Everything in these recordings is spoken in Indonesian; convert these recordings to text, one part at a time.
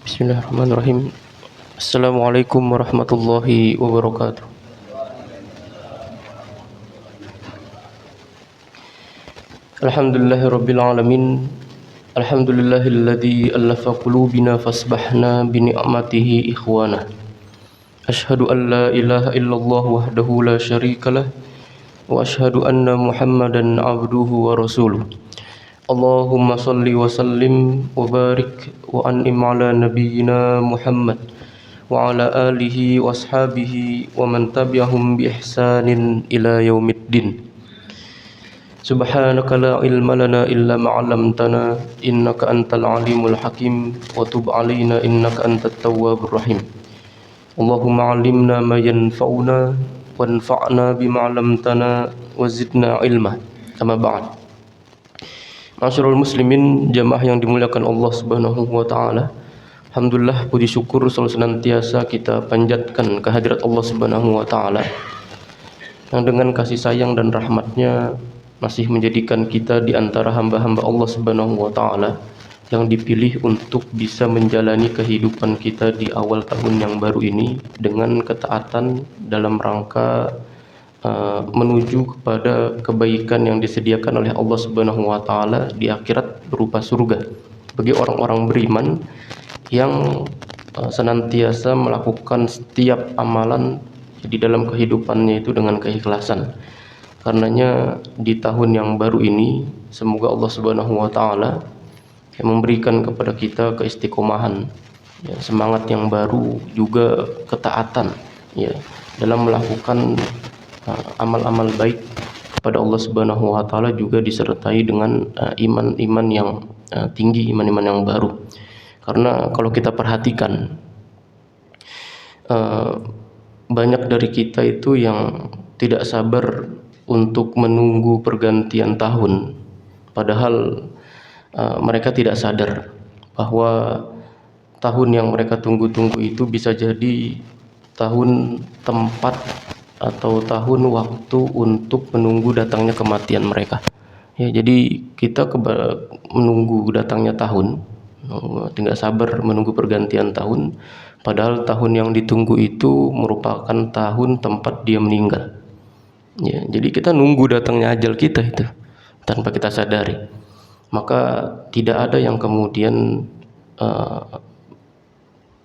Bismillahirrahmanirrahim. Assalamualaikum warahmatullahi wabarakatuh. Alhamdulillahirabbil alamin. Alhamdulillahilladzi allafa qulubina fasbahna bi ni'matihi ikhwana. Asyhadu an la ilaha illallah wahdahu la syarikalah wa asyhadu anna Muhammadan abduhu wa rasuluh. Allahumma salli wa sallim wa barik wa an'im ala nabiyyina Muhammad wa ala alihi wa ashabihi wa man tabi'ahum bi ihsanin ila yaumiddin. Subhanaka la ilma lana illa ma 'allamtana innaka antal alimul hakim wa tub 'alaina innaka antat tawwabur rahim. Allahumma 'allimna ma yanfa'una wanfa'na bima 'allamtana wa zidna ilma. Amma ba'd. Ma'asyiral muslimin, jamaah yang dimuliakan Allah Subhanahu wa taala. Alhamdulillah, puji syukur selalu senantiasa kita panjatkan kehadirat Allah Subhanahu wa taala yang dengan kasih sayang dan rahmatnya masih menjadikan kita di antara hamba-hamba Allah Subhanahu wa taala yang dipilih untuk bisa menjalani kehidupan kita di awal tahun yang baru ini dengan ketaatan dalam rangka menuju kepada kebaikan yang disediakan oleh Allah Subhanahu wa taala di akhirat berupa surga bagi orang-orang beriman yang senantiasa melakukan setiap amalan di dalam kehidupannya itu dengan keikhlasan. Karenanya di tahun yang baru ini semoga Allah Subhanahu wa taala yang memberikan kepada kita keistiqomahan, ya, semangat yang baru, juga ketaatan, ya, dalam melakukan amal-amal baik kepada Allah Subhanahu wa taala, juga disertai dengan iman-iman yang tinggi, iman-iman yang baru. Karena kalau kita perhatikan banyak dari kita itu yang tidak sabar untuk menunggu pergantian tahun, padahal mereka tidak sadar bahwa tahun yang mereka tunggu-tunggu itu bisa jadi tahun tempat atau tahun waktu untuk menunggu datangnya kematian mereka. Ya, jadi kita menunggu datangnya tahun, tidak sabar menunggu pergantian tahun, padahal tahun yang ditunggu itu merupakan tahun tempat dia meninggal. Ya, jadi kita nunggu datangnya ajal kita itu tanpa kita sadari. Maka tidak ada yang kemudian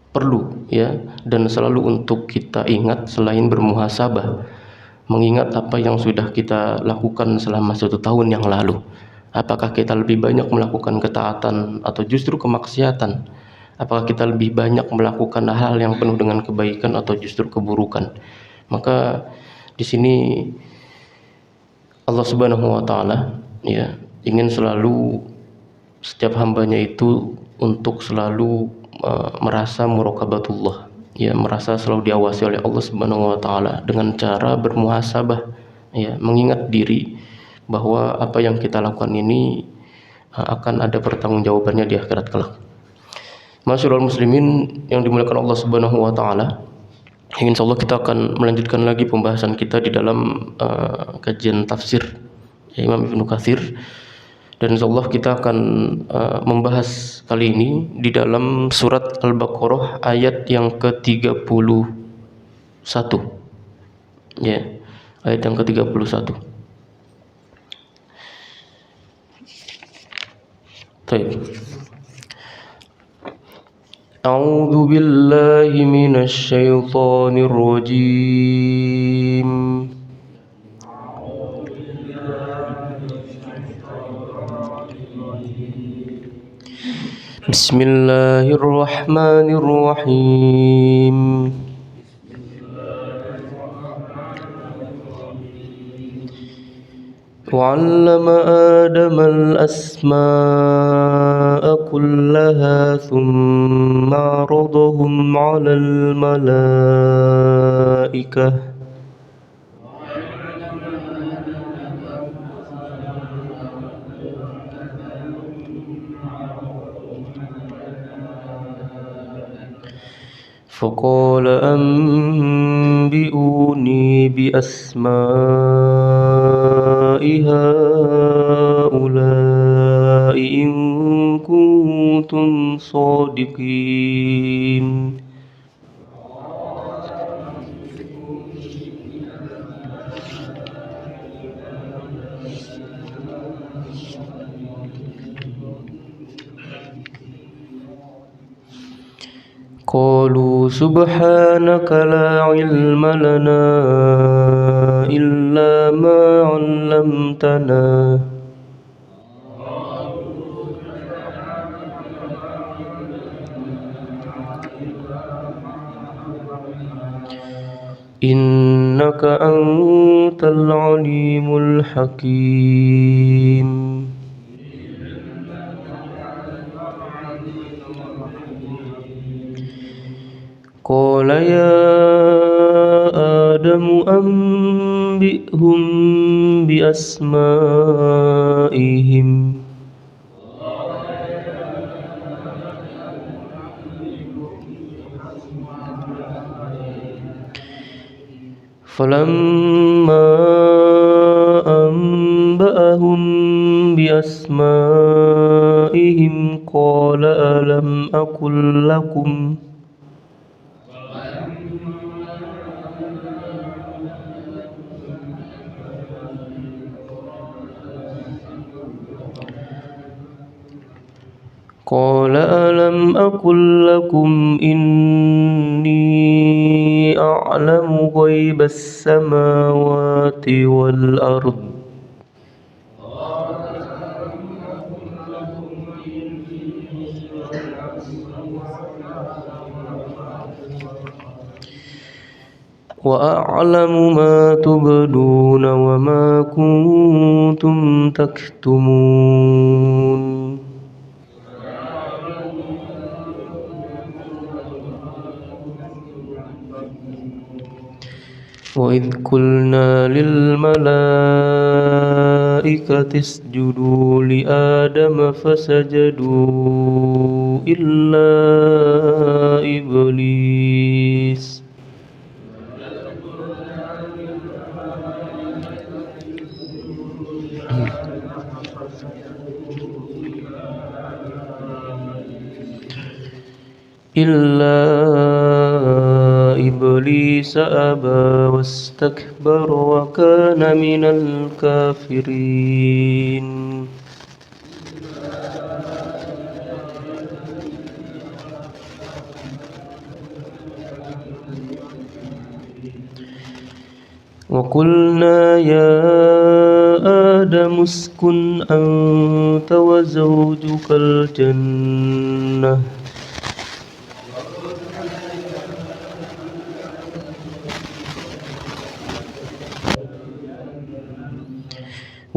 perlu, ya, dan selalu untuk kita ingat selain bermuhasabah, mengingat apa yang sudah kita lakukan selama 1 tahun yang lalu. Apakah kita lebih banyak melakukan ketaatan atau justru kemaksiatan? Apakah kita lebih banyak melakukan hal yang penuh dengan kebaikan atau justru keburukan? Maka di sini Allah Subhanahu wa taala, ya, ingin selalu setiap hambanya itu untuk selalu merasa muraqabatullah, ya, merasa selalu diawasi oleh Allah Subhanahu wa taala dengan cara bermuhasabah, ya, mengingat diri bahwa apa yang kita lakukan ini akan ada pertanggungjawabannya di akhirat kelak. Ma'asyiral muslimin yang dimuliakan Allah Subhanahu wa taala, insyaallah kita akan melanjutkan lagi pembahasan kita di dalam kajian tafsir, ya, Imam Ibnu Katsir. Dan insyaallah kita akan membahas kali ini di dalam surat Al-Baqarah ayat yang ke-31. Ya, ayat yang ke-31. Baik. A'udzu billahi minasy syaithanir rajim. Bismillahirrahmanirrahim. وعلم آدم الأسماء كلها ثم عرضهم على الملائكة فقال أنبئوني بأسماء هؤلاء إن كنتم كنتم صادقين. قالوا سبحانك لا علم لنا إلا ما علمتنا إنك أنت العليم الحكيم. قال يا آدم أنبئهم بأسمائهم فلما أنبأهم بأسمائهم قال ألم أقل لكم قال ألم أقل لكم إني أعلم غيب السماوات والأرض وأعلم ما تبدون وما كنتم تكتمون. وإذ قلنا للملائكة اسجدوا لآدم فسجدوا إلا إبليس أبى واستكبر وكان من الكافرين. وقلنا يا آدم اسكن أنت وزوجك الجنة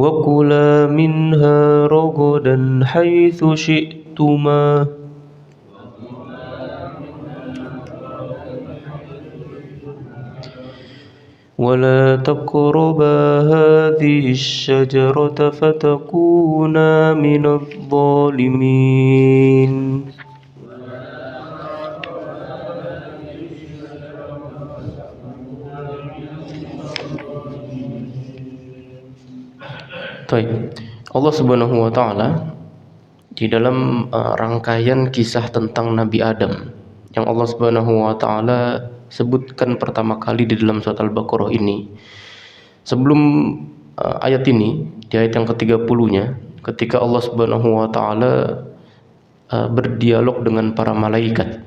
وكلا منها رغدا حيث شئتما ولا تقربا هذه الشجرة فتكونا من الظالمين. Allah Subhanahu wa taala di dalam rangkaian kisah tentang Nabi Adam yang Allah Subhanahu wa taala sebutkan pertama kali di dalam surat Al-Baqarah ini. Sebelum ayat ini, di ayat yang ke-30-nya, ketika Allah Subhanahu wa taala berdialog dengan para malaikat,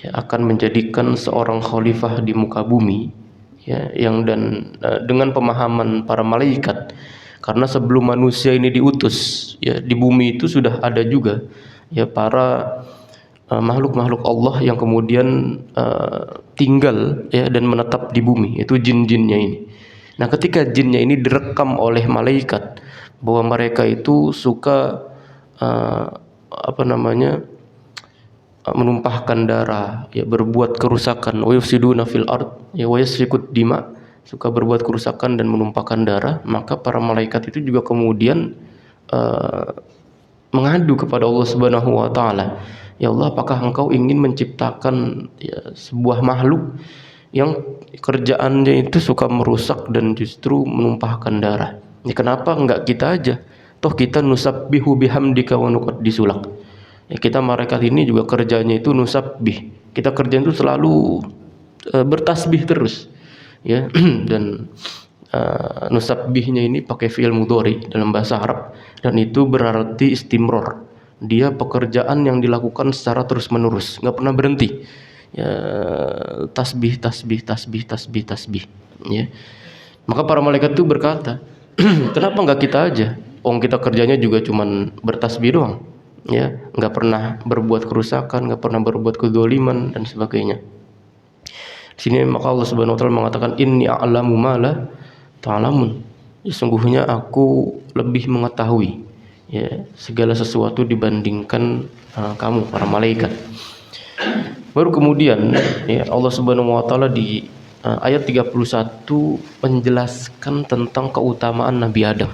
ya, akan menjadikan seorang khalifah di muka bumi, ya, yang dengan pemahaman para malaikat. Karena sebelum manusia ini diutus, ya, di bumi itu sudah ada juga, ya, para makhluk-makhluk Allah yang kemudian tinggal, ya, dan menetap di bumi, itu jin-jinnya ini. Nah, ketika jinnya ini direkam oleh malaikat bahwa mereka itu suka menumpahkan darah, ya, berbuat kerusakan, wa yufsiduna fil ard, ya, wa yasfikud dima, suka berbuat kerusakan dan menumpahkan darah, maka para malaikat itu juga kemudian mengadu kepada Allah Subhanahu wa taala. Ya Allah, apakah Engkau ingin menciptakan, ya, sebuah makhluk yang kerjaannya itu suka merusak dan justru menumpahkan darah? Ya, kenapa enggak kita aja? Toh kita nusabbihu bihamdika wa nuqaddisu lak. Ya, kita malaikat ini juga kerjanya itu nusabbih. Kita kerjanya itu selalu bertasbih terus. Ya, dan nusabbihnya ini pakai fi'il mudhari dalam bahasa Arab, dan itu berarti istimror. Dia pekerjaan yang dilakukan secara terus menerus, nggak pernah berhenti. Ya, tasbih, tasbih, tasbih, tasbih, tasbih. Ya. Maka para malaikat itu berkata, kenapa nggak kita aja? Kita kerjanya juga cuman bertasbih doang, ya, nggak pernah berbuat kerusakan, nggak pernah berbuat kedzaliman dan sebagainya. Di sini maka Allah Subhanahu wa taala mengatakan, inni a'lamu ma la ta'lamun. Sesungguhnya aku lebih mengetahui, ya, segala sesuatu dibandingkan kamu para malaikat. Baru kemudian, ya, Allah Subhanahu wa taala di ayat 31 menjelaskan tentang keutamaan Nabi Adam,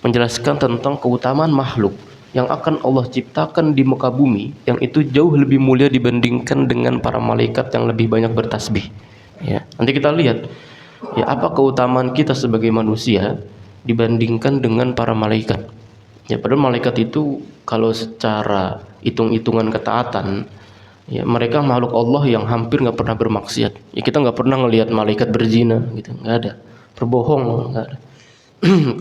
menjelaskan tentang keutamaan makhluk yang akan Allah ciptakan di muka bumi, yang itu jauh lebih mulia dibandingkan dengan para malaikat yang lebih banyak bertasbih. Ya, nanti kita lihat, ya, apa keutamaan kita sebagai manusia dibandingkan dengan para malaikat. Ya, padahal malaikat itu kalau secara hitung-hitungan ketaatan, ya, mereka makhluk Allah yang hampir nggak pernah bermaksiat. Ya, kita nggak pernah ngelihat malaikat berzina, gitu, nggak ada. Berbohong, nggak ada.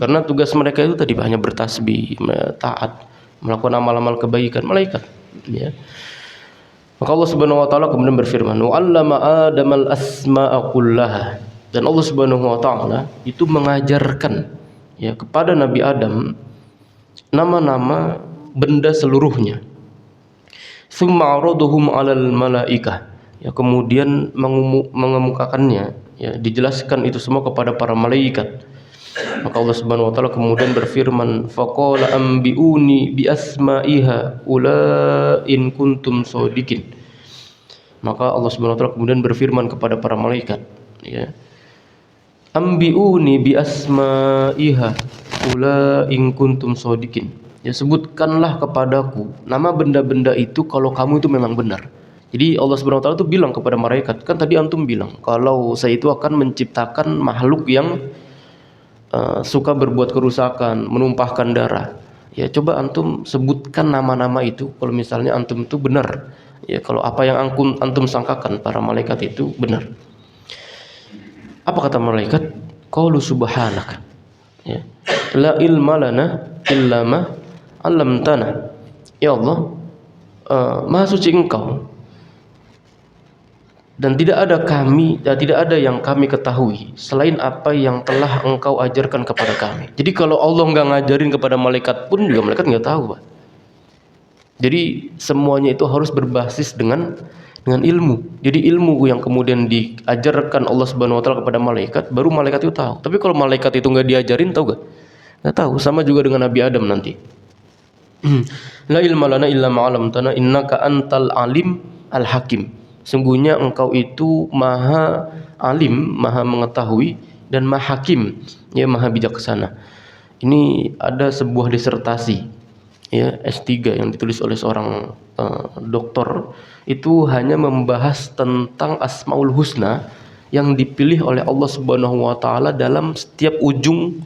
Karena tugas mereka itu tadi hanya bertasbih, taat, melakukan amal-amal kebaikan. Malaikat, ya. Maka Allah Subhanahu wa taala kemudian berfirman, "Wa 'allama Adamal asma'a kullaha." Dan Allah Subhanahu wa taala itu mengajarkan, ya, kepada Nabi Adam nama-nama benda seluruhnya. Tsumma 'araduhum 'alal malaikah. Ya, kemudian mengemukakannya, ya, dijelaskan itu semua kepada para malaikat. Maka Allah Subhanahu wa taala kemudian berfirman, faqala ambiuni bi asma'iha ula in kuntum shodiqin. Maka Allah Subhanahu wa taala kemudian berfirman kepada para malaikat, ya, ambiuni bi asma'iha ula in kuntum shodiqin. Ya, sebutkanlah kepadaku nama benda-benda itu kalau kamu itu memang benar. Jadi Allah Subhanahu wa taala itu bilang kepada malaikat, kan tadi antum bilang kalau saya itu akan menciptakan makhluk yang suka berbuat kerusakan, menumpahkan darah. Ya, coba antum sebutkan nama-nama itu kalau misalnya antum itu benar. Ya, kalau apa yang antum sangkakan para malaikat itu benar. Apa kata malaikat? Qalu subhanaka. Ya. La ilma lana illa ma 'allamtana. Ya Allah, Maha suci Engkau, dan tidak ada yang kami ketahui selain apa yang telah Engkau ajarkan kepada kami. Jadi kalau Allah nggak ngajarin kepada malaikat pun juga malaikat nggak tahu, Pak. Jadi semuanya itu harus berbasis dengan ilmu. Jadi ilmu yang kemudian diajarkan Allah Subhanahu wa taala kepada malaikat, baru malaikat itu tahu. Tapi kalau malaikat itu nggak diajarin, tahu nggak? Nggak tahu. Sama juga dengan Nabi Adam nanti. La ilma lana illa ma 'allamtana innaka antal alim al hakim. Sungguhnya engkau itu maha alim, maha mengetahui, dan maha hakim, ya, maha bijaksana. Ini ada sebuah disertasi, ya, S3 yang ditulis oleh seorang doktor. Itu hanya membahas tentang Asmaul Husna yang dipilih oleh Allah Subhanahu wa taala dalam setiap ujung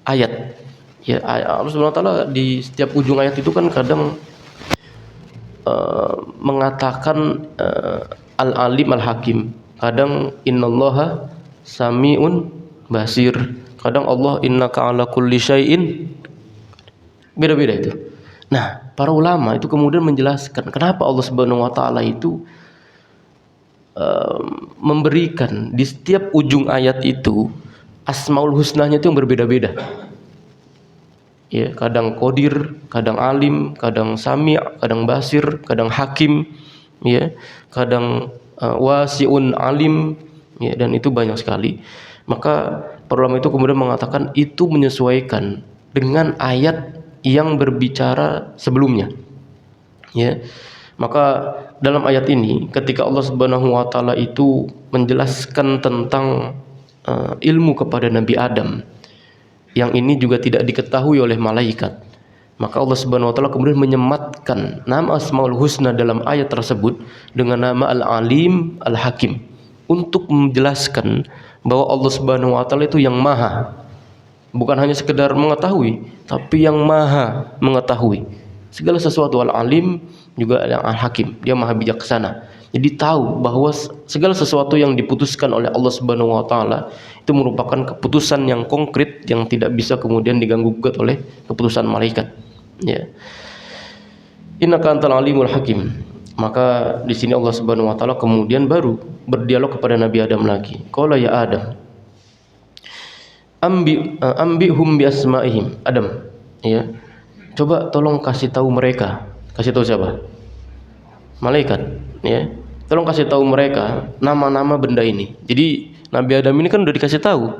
ayat. Ya, Allah Subhanahu wa taala di setiap ujung ayat itu kan kadang mengatakan Al-Alim Al-Hakim, kadang innallaha sami'un basir, kadang Allah innaka ala kulli syai'in, beda-beda itu. Nah, para ulama itu kemudian menjelaskan kenapa Allah Subhanahu wa taala itu memberikan di setiap ujung ayat itu Asmaul Husnanya itu yang berbeda-beda. Ya, kadang Qadir, kadang Alim, kadang Sami', kadang Basir, kadang Hakim, ya, kadang Wasi'un Alim, ya, dan itu banyak sekali. Maka para ulama itu kemudian mengatakan itu menyesuaikan dengan ayat yang berbicara sebelumnya. Ya. Maka dalam ayat ini ketika Allah Subhanahu wa taala itu menjelaskan tentang ilmu kepada Nabi Adam, yang ini juga tidak diketahui oleh malaikat, maka Allah Subhanahu wa taala kemudian menyematkan nama Asmaul Husna dalam ayat tersebut dengan nama Al-Alim Al-Hakim untuk menjelaskan bahwa Allah Subhanahu wa taala itu yang maha, bukan hanya sekedar mengetahui, tapi yang maha mengetahui segala sesuatu. Al-Alim juga yang Al-Hakim, dia maha bijaksana. Jadi tahu bahwa segala sesuatu yang diputuskan oleh Allah Subhanahu wa taala itu merupakan keputusan yang konkret yang tidak bisa kemudian diganggu gugat oleh keputusan malaikat. Ya. Innaka antal alimul hakim. Maka di sini Allah Subhanahu wa taala kemudian baru berdialog kepada Nabi Adam lagi. Qala ya Adam, ambihum bi asma'ihim. Adam, ya. Coba tolong kasih tahu mereka. Kasih tahu siapa? Malaikat, ya. Tolong kasih tahu mereka nama-nama benda ini. Jadi Nabi Adam ini kan udah dikasih tahu,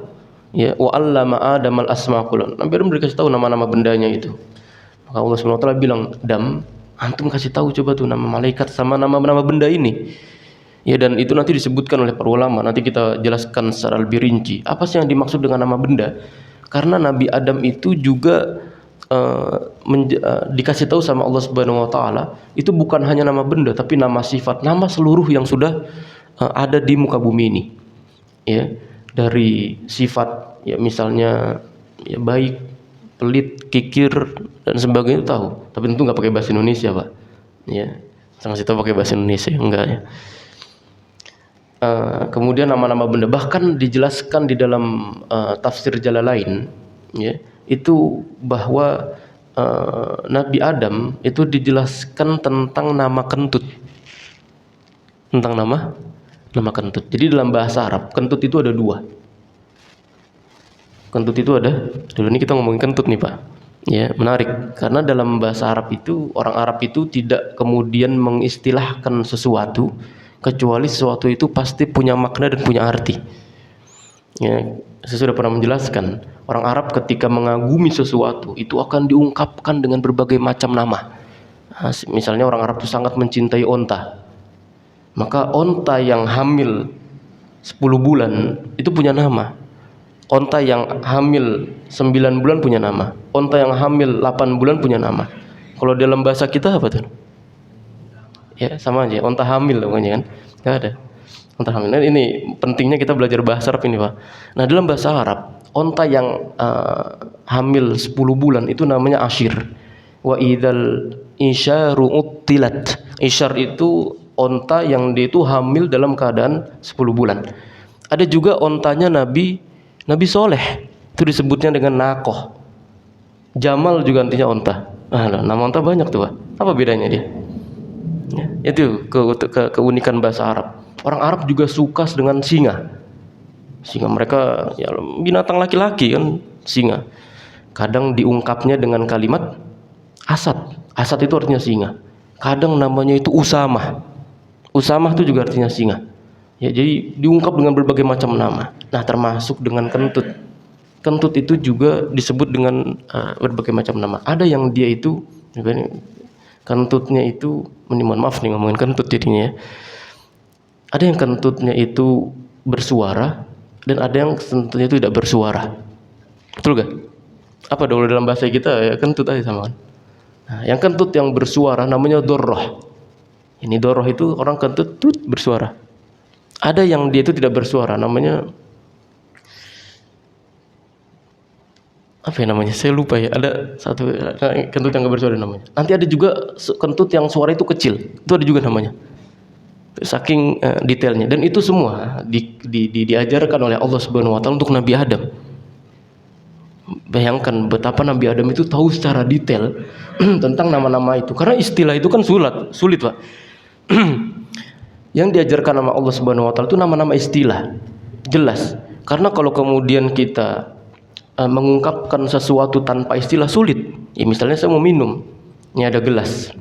ya, wa 'allama Adamal asma' kullahum. Nabi Adam udah dikasih tahu nama-nama bendanya itu. Maka Allah Subhanahu wa taala bilang, "Adam, antum kasih tahu coba tuh nama malaikat sama nama-nama benda ini." Ya, dan itu nanti disebutkan oleh para ulama. Nanti kita jelaskan secara lebih rinci apa sih yang dimaksud dengan nama benda. Karena Nabi Adam itu juga dikasih tahu sama Allah Subhanahu wa taala itu bukan hanya nama benda tapi nama sifat, nama seluruh yang sudah ada di muka bumi ini. Ya, dari sifat, ya misalnya ya baik, pelit, kikir dan sebagainya itu tahu. Tapi tentu nggak pakai bahasa Indonesia, Pak. Ya, saya ngasih tahu pakai bahasa Indonesia enggak ya. Kemudian nama-nama benda bahkan dijelaskan di dalam tafsir Jalalain, ya, itu bahwa Nabi Adam itu dijelaskan tentang nama kentut, tentang nama kentut. Jadi dalam bahasa Arab kentut itu ada dua. Kentut itu ada. Dulu ini kita ngomongin kentut nih, Pak. Ya, menarik karena dalam bahasa Arab itu orang Arab itu tidak kemudian mengistilahkan sesuatu kecuali sesuatu itu pasti punya makna dan punya arti. Ya, saya sudah pernah menjelaskan, orang Arab ketika mengagumi sesuatu itu akan diungkapkan dengan berbagai macam nama. Nah, misalnya orang Arab itu sangat mencintai onta. Maka onta yang hamil 10 bulan itu punya nama. Onta yang hamil 9 bulan punya nama. Onta yang hamil 8 bulan punya nama. Kalau dalam bahasa kita apa tuh? Ya sama aja, onta hamil pokoknya kan. Enggak ada. Onta hamil. Nah, ini pentingnya kita belajar bahasa Arab ini, Pak. Nah, dalam bahasa Arab, onta yang hamil 10 bulan itu namanya asyir. Wa idzal isyaru uttilat. Isyar itu onta yang dia itu hamil dalam keadaan 10 bulan. Ada juga ontanya Nabi Soleh. Itu disebutnya dengan nakoh. Jamal juga artinya onta. Nama onta banyak tuh, Pak. Apa bedanya dia? Ya, itu keunikan bahasa Arab. Orang Arab juga suka dengan singa. Singa mereka ya binatang laki-laki kan, singa. Kadang diungkapnya dengan kalimat asad. Asad itu artinya singa. Kadang namanya itu Usamah. Usamah itu juga artinya singa. Ya, jadi diungkap dengan berbagai macam nama. Nah, termasuk dengan kentut. Kentut itu juga disebut dengan berbagai macam nama. Ada yang dia itu kentutnya itu, mohon maaf nih ngomongin kentut jadinya ya. Ada yang kentutnya itu bersuara dan ada yang kentutnya itu tidak bersuara. Betul gak? Apa dulu dalam bahasa kita ya kentut aja sama kan. Nah, yang kentut yang bersuara namanya dorroh. Ini dorroh itu orang kentut tut bersuara. Ada yang dia itu tidak bersuara namanya apa ya namanya? Saya lupa ya. Ada satu kentut yang gak bersuara namanya. Nanti ada juga kentut yang suara itu kecil. Itu ada juga namanya. Saking detailnya, dan itu semua diajarkan oleh Allah Subhanahu wa taala untuk Nabi Adam. Bayangkan betapa Nabi Adam itu tahu secara detail tentang nama-nama itu. Karena istilah itu kan sulit, Pak. Yang diajarkan sama Allah Subhanahu wa taala itu nama-nama istilah. Jelas. Karena kalau kemudian kita mengungkapkan sesuatu tanpa istilah sulit. Ya misalnya saya mau minum. Ini ada gelas.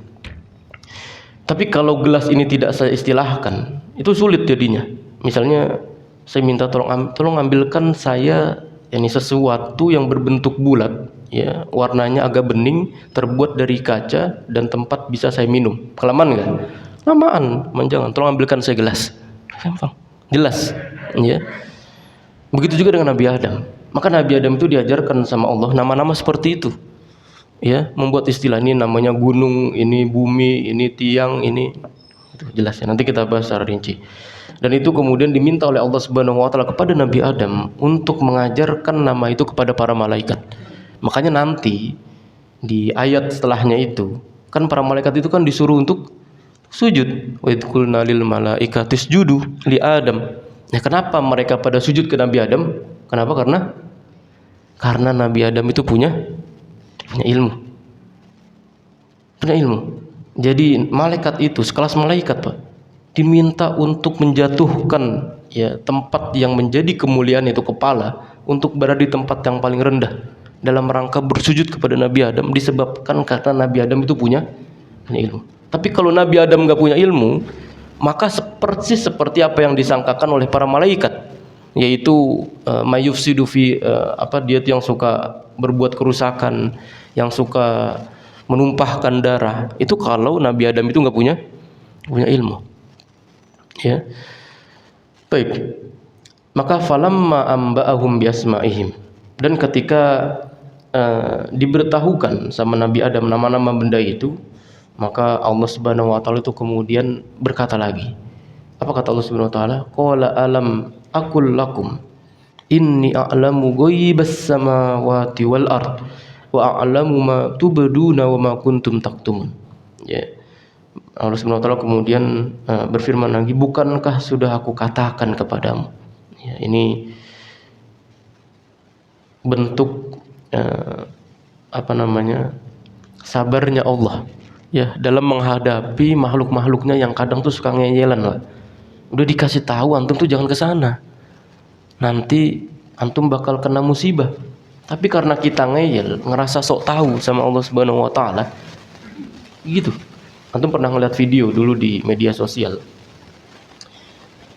Tapi kalau gelas ini tidak saya istilahkan, itu sulit jadinya. Misalnya saya minta tolong ambilkan saya ini sesuatu yang berbentuk bulat, ya, warnanya agak bening, terbuat dari kaca dan tempat bisa saya minum. Kelamaan enggak? Lamaan, jangan. Tolong ambilkan saya gelas. Gampang. Jelas, ya. Begitu juga dengan Nabi Adam. Maka Nabi Adam itu diajarkan sama Allah nama-nama seperti itu. Ya, membuat istilah ini namanya gunung, ini bumi, ini tiang, ini itu jelas ya. Nanti kita bahas secara rinci. Dan itu kemudian diminta oleh Allah Subhanahu wa taala kepada Nabi Adam untuk mengajarkan nama itu kepada para malaikat. Makanya nanti di ayat setelahnya itu Kan para malaikat itu kan disuruh untuk sujud. Wa idh qulna lil malaikati isjudu li Adam. Ya kenapa mereka pada sujud ke Nabi Adam? Kenapa? Karena Nabi Adam itu punya ilmu. Punya ilmu. Jadi malaikat itu sekelas malaikat, Pak, diminta untuk menjatuhkan ya tempat yang menjadi kemuliaan itu kepala untuk berada di tempat yang paling rendah dalam rangka bersujud kepada Nabi Adam, disebabkan karena Nabi Adam itu punya ilmu. Tapi kalau Nabi Adam nggak punya ilmu, maka seperti apa yang disangkakan oleh para malaikat, yaitu mayufsidu fi dia yang suka berbuat kerusakan, yang suka menumpahkan darah. Itu kalau Nabi Adam itu nggak punya ilmu. Ya. Baik. Maka falamma amba'ahum biasma'ihim, dan ketika diberitahukan sama Nabi Adam nama-nama benda itu, maka Allah Subhanahu wa taala itu kemudian berkata lagi. Apa kata Allah Subhanahu wa taala? Qala alam aqul lakum inni a'lamu ghaibas samawati wal ard wa a'lamu ma tubduna wa ma kuntum taktumun. Ya. Allah Subhanahu wa taala kemudian berfirman lagi, bukankah sudah aku katakan kepadamu. Ya, ini bentuk sabarnya Allah ya dalam menghadapi makhluk-makhluknya yang kadang tuh suka ngeyelan lah. Udah dikasih tahu antum tuh jangan ke sana, nanti antum bakal kena musibah. Tapi karena kita ngeyel, ngerasa sok tahu sama Allah Subhanahu wa taala gitu. Antum pernah ngeliat video dulu di media sosial,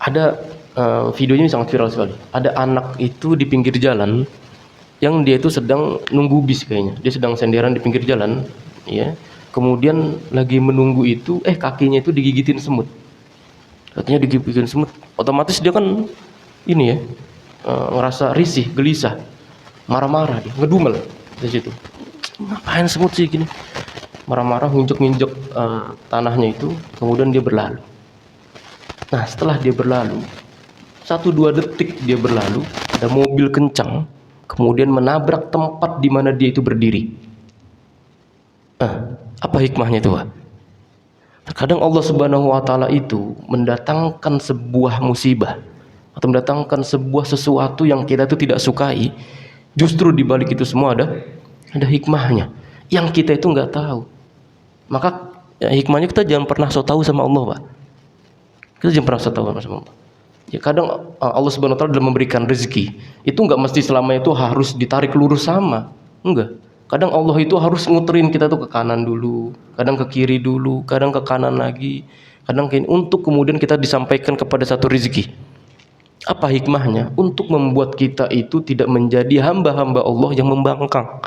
ada videonya sangat viral sekali. Ada anak itu di pinggir jalan, yang dia itu sedang nunggu bis kayaknya. Dia sedang senderan di pinggir jalan, ya. Kemudian lagi menunggu itu, kakinya itu digigitin semut. Kakinya digigitin semut. Otomatis dia kan ini ya, ngerasa risih, gelisah, marah-marah, dia ngedumel di situ. Ngapain semut sih gini? Marah-marah, nginjek-nginjek tanahnya itu. Kemudian dia berlalu. Nah, setelah dia berlalu, 1-2 detik dia berlalu, ada mobil kencang kemudian menabrak tempat di mana dia itu berdiri. Apa hikmahnya itu, Pak? Terkadang Allah Subhanahu wa taala itu mendatangkan sebuah musibah atau mendatangkan sebuah sesuatu yang kita itu tidak sukai. Justru di balik itu semua ada hikmahnya yang kita itu nggak tahu. Maka hikmahnya kita jangan pernah so tahu sama Allah, Pak. Kita jangan pernah so tahu sama Allah. Ya, kadang Allah Subhanahu wa taala dalam memberikan rezeki itu enggak mesti selamanya itu harus ditarik lurus sama. Enggak. Kadang Allah itu harus nguterin kita tuh ke kanan dulu, kadang ke kiri dulu, kadang ke kanan lagi, kadang ke ini, untuk kemudian kita disampaikan kepada satu rezeki. Apa hikmahnya? Untuk membuat kita itu tidak menjadi hamba-hamba Allah yang membangkang,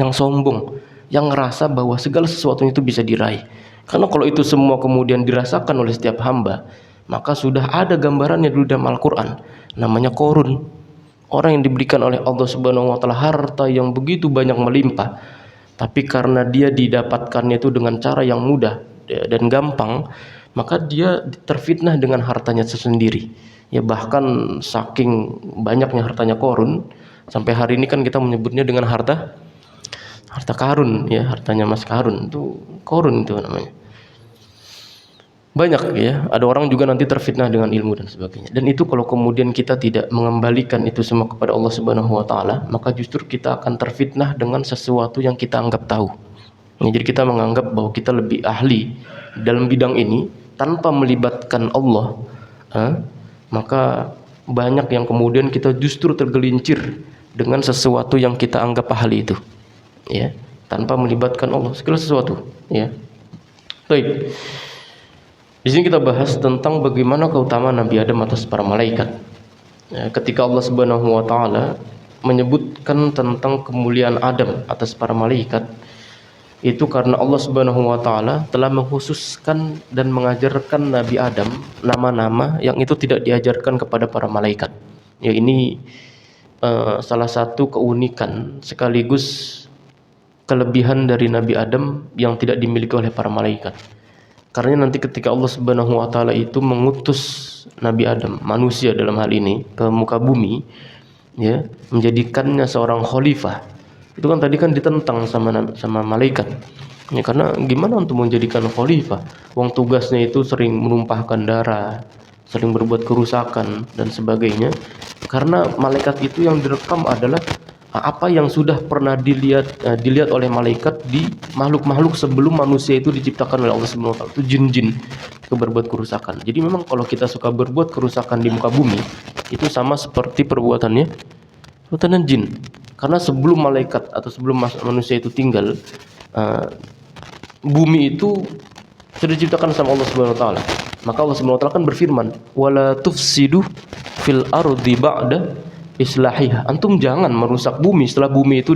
yang sombong, yang ngerasa bahwa segala sesuatu itu bisa diraih. Karena kalau itu semua kemudian dirasakan oleh setiap hamba, maka sudah ada gambarannya dulu dalam Al-Quran, namanya Qorun. Orang yang diberikan oleh Allah Subhanahu wa taala harta yang begitu banyak melimpah, tapi karena dia didapatkannya itu dengan cara yang mudah dan gampang, maka dia terfitnah dengan hartanya sendiri. Ya, bahkan saking banyaknya hartanya Qorun, sampai hari ini kan kita menyebutnya dengan harta karun, ya, hartanya Mas Karun, itu Qorun itu namanya. Banyak ya, ada orang juga nanti terfitnah dengan ilmu dan sebagainya. Dan itu kalau kemudian kita tidak mengembalikan itu semua kepada Allah Subhanahu wa taala, maka justru kita akan terfitnah dengan sesuatu yang kita anggap tahu. Ya, jadi kita menganggap bahwa kita lebih ahli dalam bidang ini tanpa melibatkan Allah, maka banyak yang kemudian kita justru tergelincir dengan sesuatu yang kita anggap ahli itu. Ya, tanpa melibatkan Allah segala sesuatu, ya. Baik. Di sini kita bahas tentang bagaimana keutamaan Nabi Adam atas para malaikat. Ya, ketika Allah Subhanahu wa taala menyebutkan tentang kemuliaan Adam atas para malaikat, itu karena Allah Subhanahu wa taala telah mengkhususkan dan mengajarkan Nabi Adam nama-nama yang itu tidak diajarkan kepada para malaikat. Ya, ini salah satu keunikan sekaligus kelebihan dari Nabi Adam yang tidak dimiliki oleh para malaikat. Karena nanti ketika Allah Subhanahu wa taala itu mengutus Nabi Adam, manusia dalam hal ini, ke muka bumi, ya, menjadikannya seorang khalifah. Itu kan tadi kan ditentang sama malaikat. Ya, karena gimana untuk menjadikan khalifah? Wong tugasnya itu sering menumpahkan darah, sering berbuat kerusakan dan sebagainya. Karena malaikat itu yang direkam adalah apa yang sudah pernah dilihat oleh malaikat di makhluk-makhluk sebelum manusia itu diciptakan oleh Allah Subhanahu wa taala. Itu jin-jin yang berbuat kerusakan. Jadi memang kalau kita suka berbuat kerusakan di muka bumi, itu sama seperti perbuatan jin. Karena sebelum malaikat atau sebelum manusia itu tinggal, bumi itu sudah diciptakan sama Allah Subhanahu wa taala. Maka Allah Subhanahu wa taala kan berfirman, "Wala tufsidu fil ardi ba'da islahiha." Antum jangan merusak bumi setelah bumi itu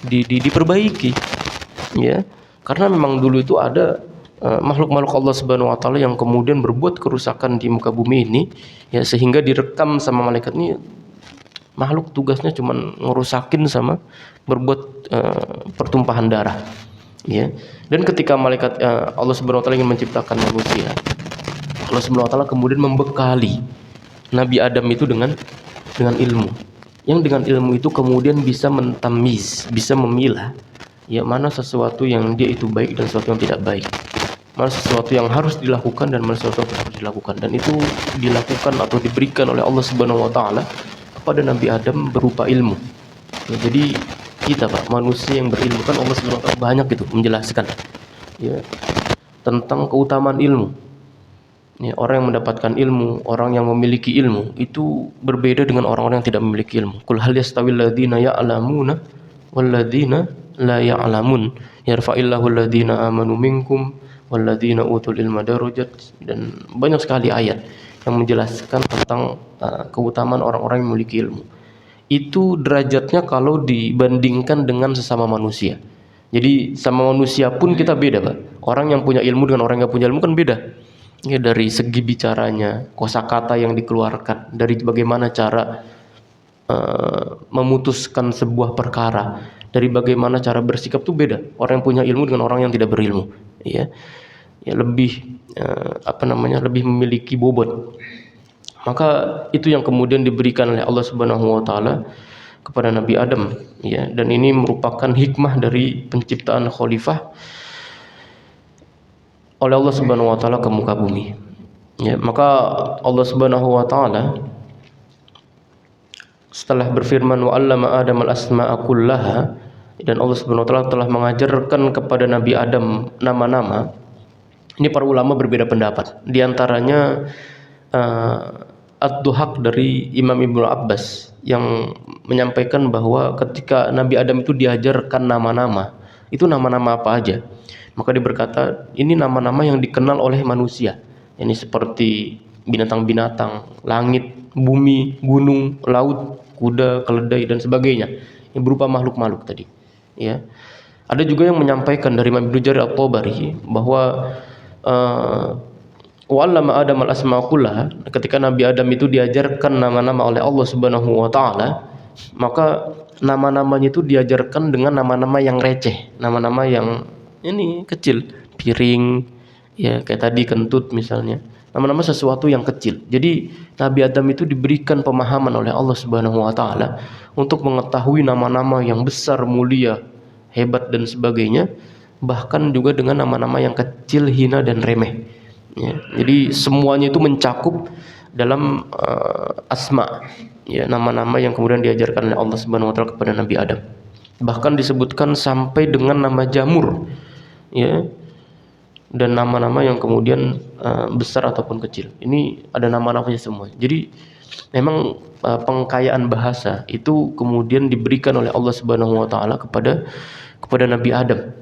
diperbaiki. Ya. Karena memang dulu itu ada makhluk-makhluk Allah Subhanahu wa taala yang kemudian berbuat kerusakan di muka bumi ini, ya, sehingga direkam sama malaikat ini. Makhluk tugasnya cuma ngerusakin sama berbuat pertumpahan darah. Ya. Dan ketika malaikat Allah Subhanahu wa taala ingin menciptakan manusia, Allah Subhanahu wa taala kemudian membekali Nabi Adam itu dengan ilmu. Yang dengan ilmu itu kemudian bisa mentamiz, bisa memilah ya mana sesuatu yang dia itu baik dan sesuatu yang tidak baik. Mana sesuatu yang harus dilakukan dan mana sesuatu yang tidak harus dilakukan, dan itu dilakukan atau diberikan oleh Allah Subhanahu wa taala kepada Nabi Adam berupa ilmu. Ya, jadi kita Pak, manusia yang berilmu, kan Allah Subhanahu wa taala banyak itu menjelaskan ya tentang keutamaan ilmu. Ya, orang yang mendapatkan ilmu, orang yang memiliki ilmu itu berbeda dengan orang-orang yang tidak memiliki ilmu. Qul hal yastawil ladzina ya'lamuna wal ladzina la ya'lamun yarfa'illahu alladzina amanu minkum wal ladzina utul ilma darajat. Dan banyak sekali ayat yang menjelaskan tentang keutamaan orang-orang yang memiliki ilmu. Itu derajatnya kalau dibandingkan dengan sesama manusia. Jadi sama manusia pun kita beda, Pak. Orang yang punya ilmu dengan orang yang punya ilmu kan beda. Ya, dari segi bicaranya, kosakata yang dikeluarkan, dari bagaimana cara memutuskan sebuah perkara, dari bagaimana cara bersikap tuh beda. Orang yang punya ilmu dengan orang yang tidak berilmu, ya lebih lebih memiliki bobot. Maka itu yang kemudian diberikan oleh Allah Subhanahu wa taala kepada Nabi Adam, ya, dan ini merupakan hikmah dari penciptaan khalifah oleh Allah Subhanahu wa taala ke muka bumi. Ya, maka Allah Subhanahu wa taala setelah berfirman wa 'allama Adam al-asma'a kullaha, dan Allah Subhanahu wa taala telah mengajarkan kepada Nabi Adam nama-nama. Ini para ulama berbeda pendapat. Di antaranya Ad-Duhaq dari Imam Ibnu Abbas yang menyampaikan bahwa ketika Nabi Adam itu diajarkan nama-nama, itu nama-nama apa aja? Maka dia berkata, ini nama-nama yang dikenal oleh manusia. Ini seperti binatang-binatang, langit, bumi, gunung, laut, kuda, keledai dan sebagainya. Yang berupa makhluk-makhluk tadi. Ya. Ada juga yang menyampaikan dari Imam Ibnu Jarir At-Tabari bahwa wa'allama Adam al-asma'a kullaha, ketika Nabi Adam itu diajarkan nama-nama oleh Allah Subhanahu wa taala, maka nama-namanya itu diajarkan dengan nama-nama yang receh, nama-nama yang ini kecil, piring, ya kayak tadi kentut misalnya, nama-nama sesuatu yang kecil. Jadi Nabi Adam itu diberikan pemahaman oleh Allah Subhanahu wa taala untuk mengetahui nama-nama yang besar, mulia, hebat dan sebagainya, bahkan juga dengan nama-nama yang kecil, hina dan remeh. Ya, jadi semuanya itu mencakup dalam asma, ya, nama-nama yang kemudian diajarkan oleh Allah Subhanahu wa taala kepada Nabi Adam. Bahkan disebutkan sampai dengan nama jamur, ya, dan nama-nama yang kemudian besar ataupun kecil. Ini ada nama-namanya semua. Jadi memang pengkayaan bahasa itu kemudian diberikan oleh Allah Subhanahu wa taala kepada Nabi Adam.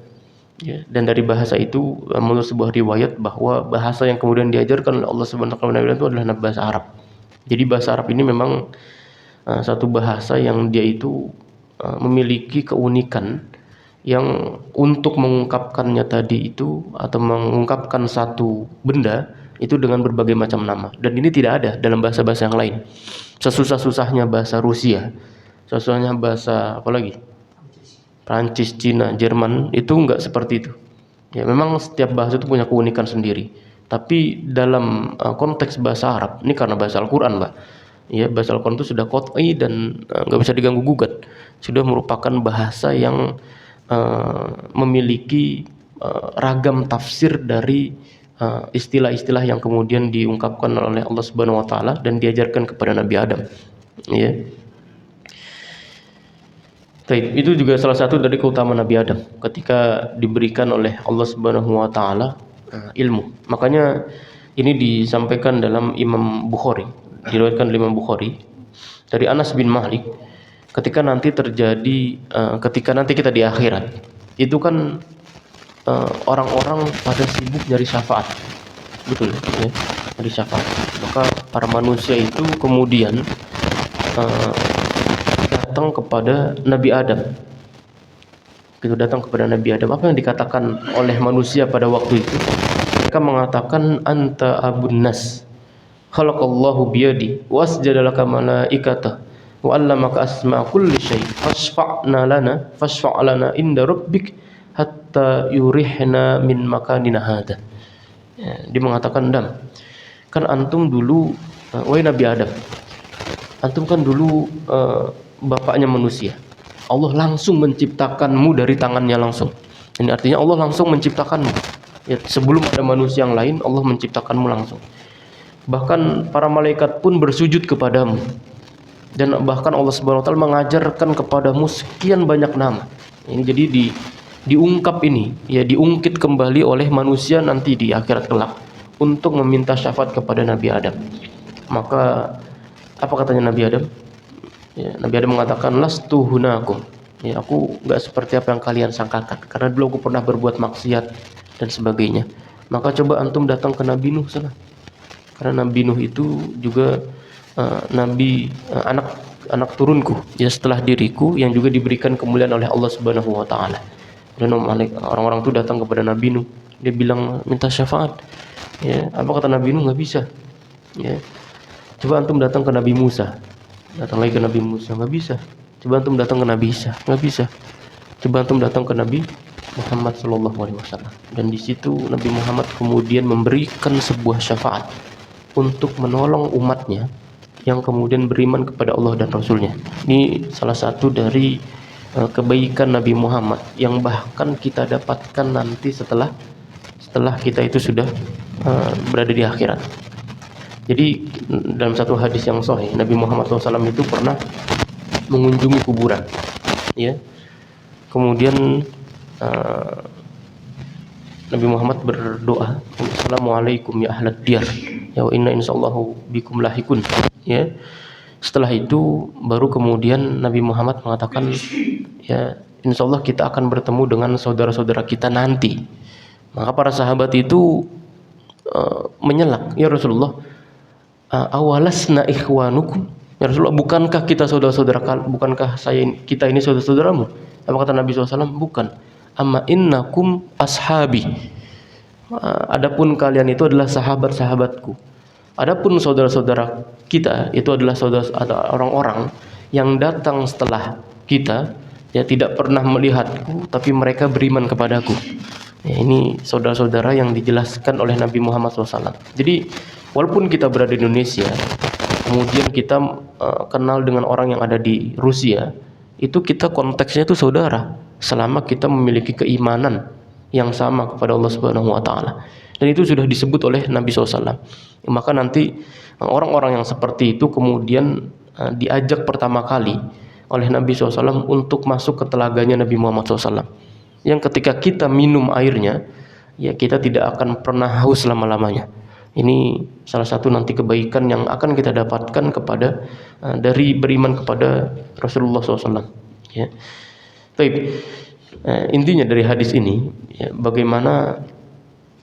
Ya, dan dari bahasa itu menurut sebuah riwayat bahwa bahasa yang kemudian diajarkan oleh Allah Subhanahu wa taala itu adalah bahasa Arab. Jadi bahasa Arab ini memang satu bahasa yang dia itu memiliki keunikan yang untuk mengungkapkannya tadi itu, atau mengungkapkan satu benda itu dengan berbagai macam nama, dan ini tidak ada dalam bahasa-bahasa yang lain. Sesusah-susahnya bahasa Rusia, sesusahnya bahasa apa lagi, Prancis, Cina, Jerman, itu enggak seperti itu. Ya, memang setiap bahasa itu punya keunikan sendiri. Tapi dalam konteks bahasa Arab, ini karena bahasa Al-Quran, Mbak. Ya, bahasa Al-Quran itu sudah qat'i dan enggak bisa diganggu gugat. Sudah merupakan bahasa yang memiliki ragam tafsir dari istilah-istilah yang kemudian diungkapkan oleh Allah Subhanahu wa taala dan diajarkan kepada Nabi Adam. Ya. Baik, itu juga salah satu dari keutamaan Nabi Adam ketika diberikan oleh Allah Subhanahu wa taala ilmu. Makanya ini disampaikan dalam Imam Bukhari, diriwayatkan oleh Imam Bukhari dari Anas bin Malik ketika nanti ketika nanti kita di akhirat. Itu kan orang-orang pada sibuk nyari syafaat. Betul ya, nyari syafaat. Maka para manusia itu kemudian datang kepada Nabi Adam. Begitu datang kepada Nabi Adam, apa yang dikatakan oleh manusia pada waktu itu? Mereka mengatakan anta abun nas. Khalaqallahu biyadi wasjada laka malaikata wa 'allamaka asma' kulli syai. Fashfa' lana inda rabbik hatta yurihna min makanina hada. Ya, dia mengatakan, "Dam, kan antum dulu wahai Nabi Adam. Antum kan dulu bapaknya manusia. Allah langsung menciptakanmu dari tangannya langsung. Ini artinya Allah langsung menciptakanmu. Ya, sebelum ada manusia yang lain, Allah menciptakanmu langsung. Bahkan para malaikat pun bersujud kepadamu. Dan bahkan Allah Subhanahu wa taala mengajarkan kepadamu sekian banyak nama." Ini jadi diungkap ini, ya diungkit kembali oleh manusia nanti di akhirat kelak untuk meminta syafaat kepada Nabi Adam. Maka apa katanya Nabi Adam? Ya, Nabi Adam mengatakan lastu hunakum. Ya, aku enggak seperti apa yang kalian sangkakan karena dulu aku pernah berbuat maksiat dan sebagainya. Maka coba antum datang ke Nabi Nuh sana. Karena Nabi Nuh itu juga anak turunku ya setelah diriku yang juga diberikan kemuliaan oleh Allah Subhanahu wa taala. Dan orang-orang itu datang kepada Nabi Nuh. Dia bilang minta syafaat. Ya, apa kata Nabi Nuh? Enggak bisa. Ya. Coba antum datang ke Nabi Musa. Datang lagi ke Nabi Musa, nggak bisa. Coba antum datang ke Nabi Isa, nggak bisa. Coba antum datang ke Nabi Muhammad SAW. Dan di situ Nabi Muhammad kemudian memberikan sebuah syafaat untuk menolong umatnya yang kemudian beriman kepada Allah dan Rasulnya. Ini salah satu dari kebaikan Nabi Muhammad yang bahkan kita dapatkan nanti setelah kita itu sudah berada di akhirat. Jadi dalam satu hadis yang sahih, Nabi Muhammad SAW itu pernah mengunjungi kuburan, ya. Kemudian Nabi Muhammad berdoa, "Assalamualaikum ya ahlad diyar, ya wa inna insyaallahu bikum lahikun." Ya. Setelah itu baru kemudian Nabi Muhammad mengatakan, ya insyaallah kita akan bertemu dengan saudara-saudara kita nanti. Maka para sahabat itu menyelak, "Ya Rasulullah, awalasna ikhwanukum?" Ya Rasulullah, bukankah kita saudara-saudara kalian? Bukankah kita ini saudara-saudaramu? Apa kata Nabi SAW? Bukan. Amma innakum ashabi. Adapun kalian itu adalah sahabat-sahabatku. Adapun saudara-saudara kita itu adalah orang-orang yang datang setelah kita, ya tidak pernah melihatku tapi mereka beriman kepadaku. Ya, ini saudara-saudara yang dijelaskan oleh Nabi Muhammad SAW. Jadi walaupun kita berada di Indonesia, kemudian kita kenal dengan orang yang ada di Rusia, itu kita konteksnya itu saudara, selama kita memiliki keimanan yang sama kepada Allah Subhanahu wa taala. Dan itu sudah disebut oleh Nabi SAW. Maka nanti orang-orang yang seperti itu kemudian diajak pertama kali oleh Nabi SAW untuk masuk ke telaganya Nabi Muhammad SAW. Yang ketika kita minum airnya, ya kita tidak akan pernah haus lama-lamanya. Ini salah satu nanti kebaikan yang akan kita dapatkan kepada dari beriman kepada Rasulullah SAW. Ya. Baik, intinya dari hadis ini, ya, bagaimana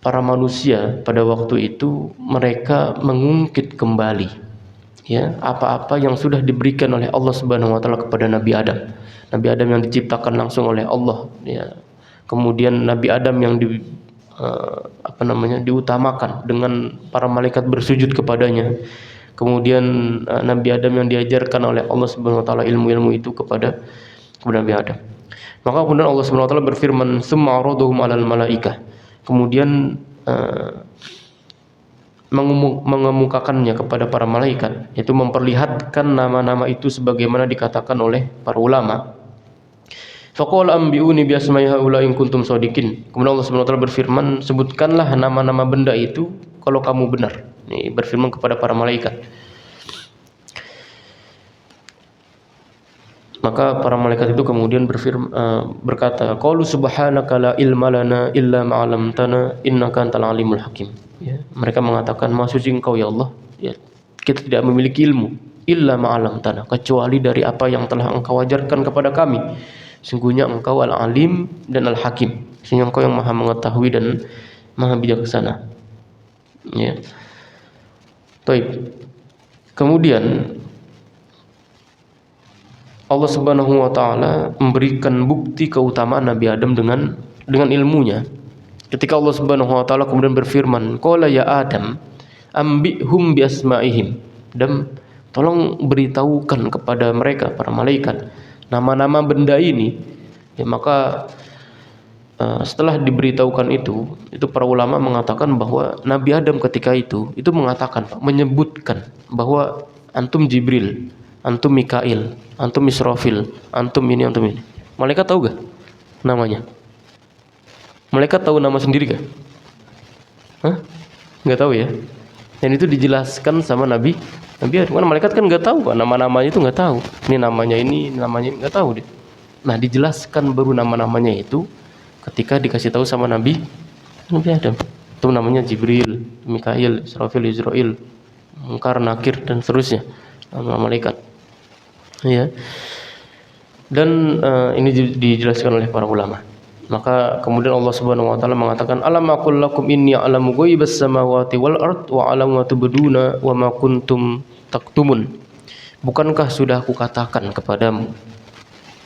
para manusia pada waktu itu mereka mengungkit kembali, ya, apa-apa yang sudah diberikan oleh Allah Subhanahu wa taala kepada Nabi Adam. Nabi Adam yang diciptakan langsung oleh Allah, ya. Kemudian Nabi Adam yang diutamakan dengan para malaikat bersujud kepadanya. Kemudian Nabi Adam yang diajarkan oleh Allah Subhanahu wa taala ilmu-ilmu itu kepada Nabi Adam. Maka kemudian Allah Subhanahu wa taala berfirman, "Tsumma 'araduhum 'alal malaikah." Kemudian mengemukakannya kepada para malaikat, yaitu memperlihatkan nama-nama itu sebagaimana dikatakan oleh para ulama. Faqala ambiuni bi asma'i haula in kuntum shadiqin. Kemudian Allah Subhanahu wa taala berfirman, sebutkanlah nama-nama benda itu kalau kamu benar. Ini berfirman kepada para malaikat. Maka para malaikat itu kemudian berkata, qalu subhanaka la ilma lana illa ma 'allamtana innaka antal alimul hakim. Ya, mereka mengatakan, maha suci Engkau ya Allah, ya, kita tidak memiliki ilmu illa ma 'allamtana, kecuali dari apa yang telah Engkau ajarkan kepada kami. Sungguhnya Engkau al-alim dan al-hakim. Sungguhnya Engkau yang maha mengetahui dan maha bijaksana. Ya. Baik. Kemudian Allah Subhanahu wa taala memberikan bukti keutamaan Nabi Adam dengan ilmunya. Ketika Allah Subhanahu wa taala kemudian berfirman, "Qala ya Adam, ambihum bi asma'ihim." Dan tolong beritahukan kepada mereka para malaikat nama-nama benda ini. Ya, maka setelah diberitahukan itu para ulama mengatakan bahwa Nabi Adam ketika itu mengatakan, menyebutkan bahwa antum Jibril, antum Mikail, antum Israfil, antum ini. Malaikat tahu gak namanya? Malaikat tahu nama sendiri gak? Hah? Gak tahu ya. Dan itu dijelaskan sama Nabi Adam. Karena malaikat kan gak tahu, nama-namanya itu gak tahu. Ini namanya gak tahu dia. Nah, dijelaskan baru nama-namanya itu ketika dikasih tahu sama Nabi Adam. Itu namanya Jibril, Mikail, Israfil, Israil, Munkar, Nakir dan seterusnya. Nama malaikat. Ya. Dan ini dijelaskan oleh para ulama. Maka kemudian Allah Subhanahu wa taala mengatakan, alam aqul lakum inni a'lamu ghaibas samawati wal ard wa a'lamu ma tubduna wa ma kuntum taktumun. Bukankah sudah aku katakan kepadamu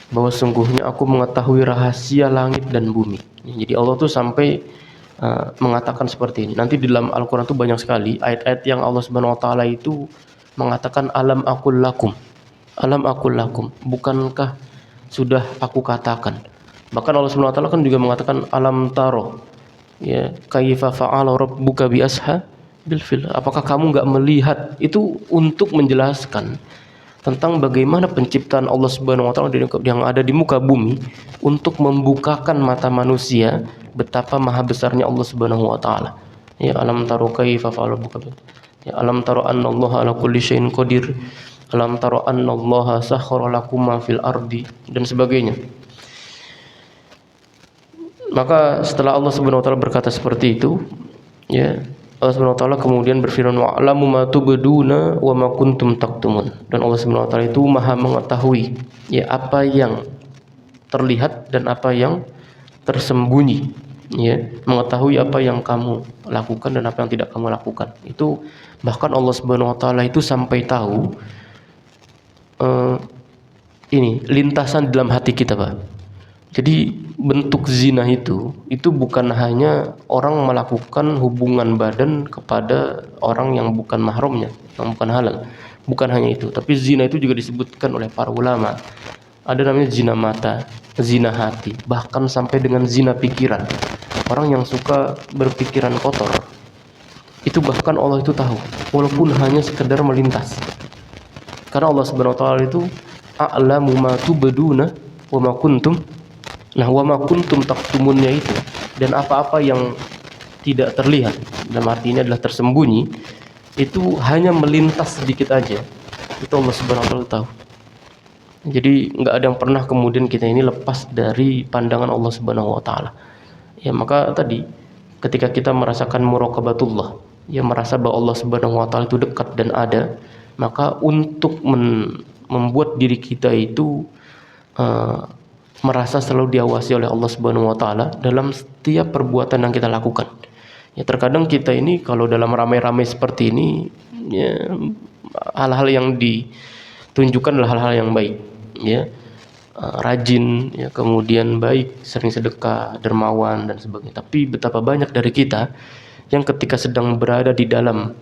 bahwa sungguhnya aku mengetahui rahasia langit dan bumi. Jadi Allah tuh sampai mengatakan seperti ini. Nanti di dalam Al-Qur'an tuh banyak sekali ayat-ayat yang Allah Subhanahu wa taala itu mengatakan alam aqul lakum. Alam aqul lakum. Bukankah sudah aku katakan. Bahkan Allah Subhanahu wa taala kan juga mengatakan alam taro. Ya, kaifa fa'ala rabbuka bi ashabil fil. Apakah kamu enggak melihat? Itu untuk menjelaskan tentang bagaimana penciptaan Allah Subhanahu wa taala yang ada di muka bumi untuk membukakan mata manusia betapa maha besarnya Allah Subhanahu wa taala. Ya, alam taro kaifa fa'ala rabbuka. Ya, alam taro annallaha ala kulli syai'in qadir. Alam taro annallaha sakhkhara lakum ma fil ardi dan sebagainya. Maka setelah Allah Subhanahu wa taala berkata seperti itu, ya, Allah Subhanahu wa taala kemudian berfirman, wa'lamu ma tubduna wa ma kuntum taktumun. Dan Allah Subhanahu wa taala itu maha mengetahui ya apa yang terlihat dan apa yang tersembunyi, ya, mengetahui apa yang kamu lakukan dan apa yang tidak kamu lakukan. Itu bahkan Allah Subhanahu wa taala itu sampai tahu ini lintasan dalam hati kita, Pak. Jadi bentuk zina itu bukan hanya orang melakukan hubungan badan kepada orang yang bukan mahramnya, yang bukan halal. Bukan hanya itu, tapi zina itu juga disebutkan oleh para ulama. Ada namanya zina mata, zina hati, bahkan sampai dengan zina pikiran. Orang yang suka berpikiran kotor, itu bahkan Allah itu tahu, walaupun hanya sekedar melintas. Karena Allah Subhanahu wa taala itu a'lamu ma tubduna wa ma kuntum. Nah, wa ma kuntum taktumunnya itu dan apa-apa yang tidak terlihat, dalam artinya adalah tersembunyi, itu hanya melintas sedikit aja. Itu Allah Subhanahu wa taala tahu. Jadi enggak ada yang pernah kemudian kita ini lepas dari pandangan Allah Subhanahu wa taala. Ya, maka tadi ketika kita merasakan muraqabatullah, ya merasa bahwa Allah Subhanahu wa taala itu dekat dan ada, maka untuk membuat diri kita itu merasa selalu diawasi oleh Allah Subhanahu wa taala dalam setiap perbuatan yang kita lakukan. Ya, terkadang kita ini kalau dalam ramai-ramai seperti ini, ya, hal-hal yang ditunjukkan adalah hal-hal yang baik, ya. Rajin, ya, kemudian baik, sering sedekah, dermawan dan sebagainya. Tapi betapa banyak dari kita yang ketika sedang berada di dalam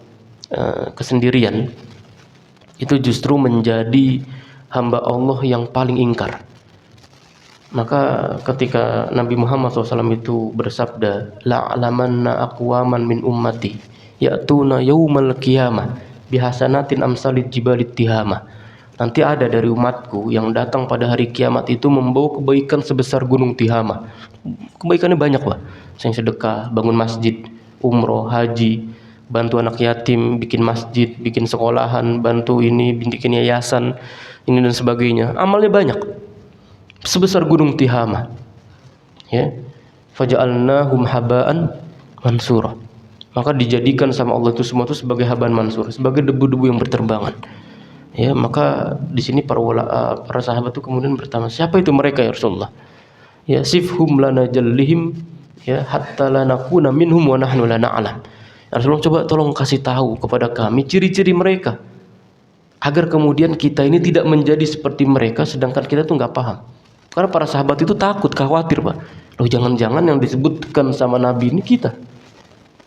kesendirian itu justru menjadi hamba Allah yang paling ingkar. Maka ketika Nabi Muhammad SAW itu bersabda, la'alamanna aqwaman min ummati ya'tuna yaumal qiyamah bihasanatin amsalit jibalit tihamah nanti ada dari umatku yang datang pada hari kiamat itu membawa kebaikan sebesar gunung Tihama. Kebaikannya banyak, Pak. Yang sedekah, bangun masjid, umroh, haji, bantu anak yatim, bikin masjid, bikin sekolahan, bantu ini, bikin yayasan, ini dan sebagainya. Amalnya banyak. Sebesar gunung Tihama. Ya. Faja'alnahum haba'an mansura. Maka dijadikan sama Allah itu semua itu sebagai haba'an mansur, sebagai debu-debu yang berterbangan. Ya, maka di sini para sahabat itu kemudian bertanya, siapa itu mereka ya Rasulullah? Ya, sifhum lana jallihim, ya, hatta la nakuna minhum wa nahnu la na'lam. Rasulullah, coba tolong kasih tahu kepada kami ciri-ciri mereka, agar kemudian kita ini tidak menjadi seperti mereka sedangkan kita tuh nggak paham. Karena para sahabat itu takut, khawatir, Pak. Loh, jangan-jangan yang disebutkan sama Nabi ini kita.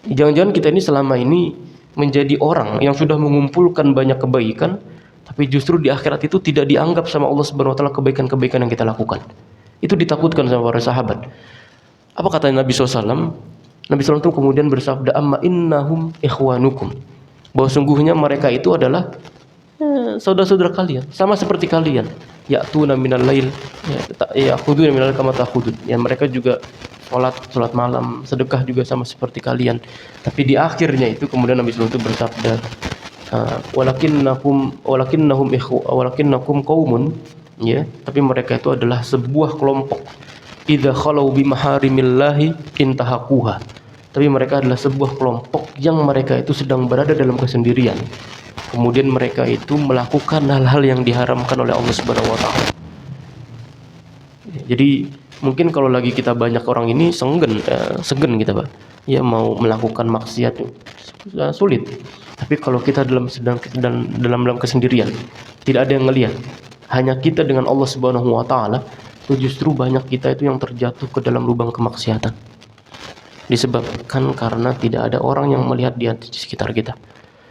Jangan-jangan kita ini selama ini menjadi orang yang sudah mengumpulkan banyak kebaikan, tapi justru di akhirat itu tidak dianggap sama Allah Subhanahu wa taala kebaikan-kebaikan yang kita lakukan. Itu ditakutkan sama para sahabat. Apa kata Nabi SAW? Nabi SAW itu kemudian bersabda, amma innahum ikhwanukum. Bahwa sungguhnya mereka itu adalah saudara-saudara kalian, sama seperti kalian. Ya'tuna minal lail, ya'khuduna minal kama ta'khudun. Ya, mereka juga salat malam, sedekah juga sama seperti kalian. Tapi di akhirnya itu kemudian Nabi SAW itu bersabda, walakinnakum qaumun, ya, tapi mereka itu adalah sebuah kelompok. Idza khalau bi maharimillahi intahaquha. Tapi mereka adalah sebuah kelompok yang mereka itu sedang berada dalam kesendirian. Kemudian mereka itu melakukan hal-hal yang diharamkan oleh Allah Subhanahu wa taala. Jadi mungkin kalau lagi kita banyak orang ini segan kita, Pak. Ya, mau melakukan maksiat sulit. Tapi kalau kita dalam kesendirian, tidak ada yang ngelihat, hanya kita dengan Allah Subhanahu wa taala, itu justru banyak kita itu yang terjatuh ke dalam lubang kemaksiatan. Disebabkan karena tidak ada orang yang melihat di sekitar kita.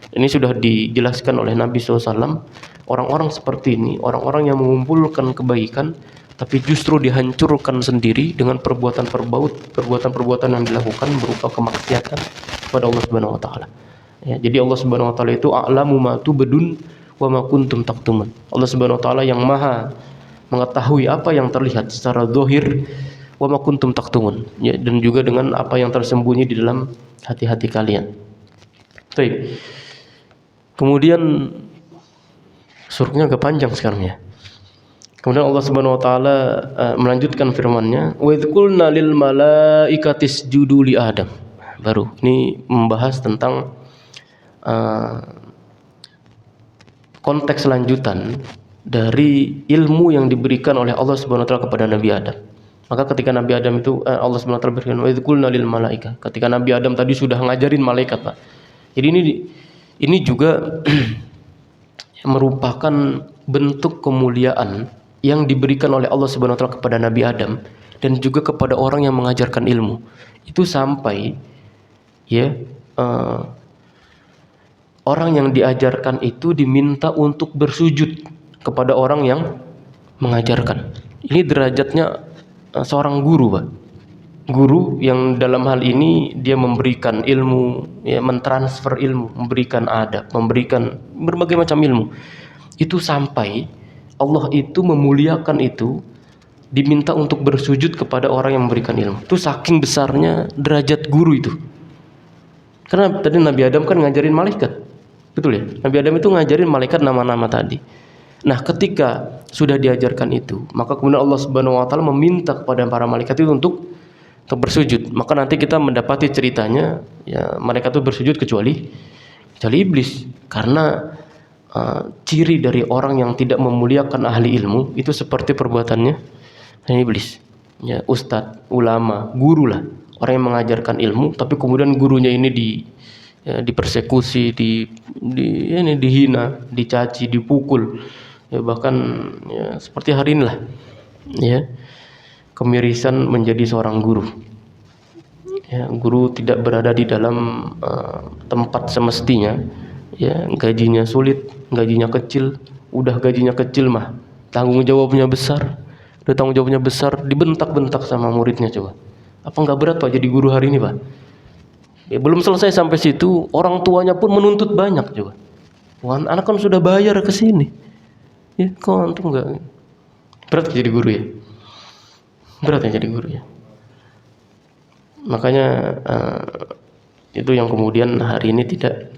Ini sudah dijelaskan oleh Nabi SAW. Orang-orang seperti ini, orang-orang yang mengumpulkan kebaikan, tapi justru dihancurkan sendiri dengan perbuatan-perbuatan yang dilakukan berupa kemaksiatan kepada Allah Subhanahu wa taala. Ya, jadi Allah Subhanahu wa taala itu a'lamu ma tubdun wa ma kuntum taktumun. Allah Subhanahu wa taala yang Maha mengetahui apa yang terlihat secara zahir, wa ma kuntum taktumun, ya, dan juga dengan apa yang tersembunyi di dalam hati-hati kalian. Baik. Kemudian surahnya agak panjang sekarang ya. Kemudian Allah Subhanahu wa taala melanjutkan firman-Nya, wa idz qulna lil malaikati isjudu li Adam. Baru ini membahas tentang konteks lanjutan dari ilmu yang diberikan oleh Allah Subhanahu wa taala kepada Nabi Adam. Maka ketika Nabi Adam itu Allah Subhanahu wa taala berfirman, wa idz qulna lil malaikah. Ketika Nabi Adam tadi sudah ngajarin malaikat, Pak. Jadi ini juga merupakan bentuk kemuliaan yang diberikan oleh Allah Subhanahu wa taala kepada Nabi Adam dan juga kepada orang yang mengajarkan ilmu. Itu sampai ya orang yang diajarkan itu diminta untuk bersujud kepada orang yang mengajarkan. Ini derajatnya seorang guru, Pak. Guru yang dalam hal ini dia memberikan ilmu, ya, mentransfer ilmu, memberikan adab, memberikan berbagai macam ilmu. Itu sampai Allah itu memuliakan itu, diminta untuk bersujud kepada orang yang memberikan ilmu. Itu saking besarnya derajat guru itu. Karena tadi Nabi Adam kan ngajarin malaikat. Betul ya? Nabi Adam itu ngajarin malaikat nama-nama tadi. Nah, ketika sudah diajarkan itu, maka kemudian Allah Subhanahu wa taala meminta kepada para malaikat itu untuk bersujud. Maka nanti kita mendapati ceritanya, ya, malaikat itu bersujud kecuali iblis, karena ciri dari orang yang tidak memuliakan ahli ilmu itu seperti perbuatannya iblis. Ya, ustadz, ulama, guru lah, orang yang mengajarkan ilmu, tapi kemudian gurunya ini dipersekusi, dihina, dicaci, dipukul, ya, bahkan ya, seperti hari inilah, ya, kemirisan menjadi seorang guru. Ya, guru tidak berada di dalam tempat semestinya. Ya, gajinya sulit, gajinya kecil. Udah gajinya kecil mah tanggung jawabnya besar. Udah tanggung jawabnya besar, dibentak-bentak sama muridnya. Coba, apa nggak berat, Pak, jadi guru hari ini, Pak? Ya, belum selesai sampai situ, orang tuanya pun menuntut banyak. Coba, anak kan sudah bayar ke sini, Ya, kok antum enggak? Berat jadi guru ya. Berat ya jadi guru ya. Makanya itu yang kemudian hari ini tidak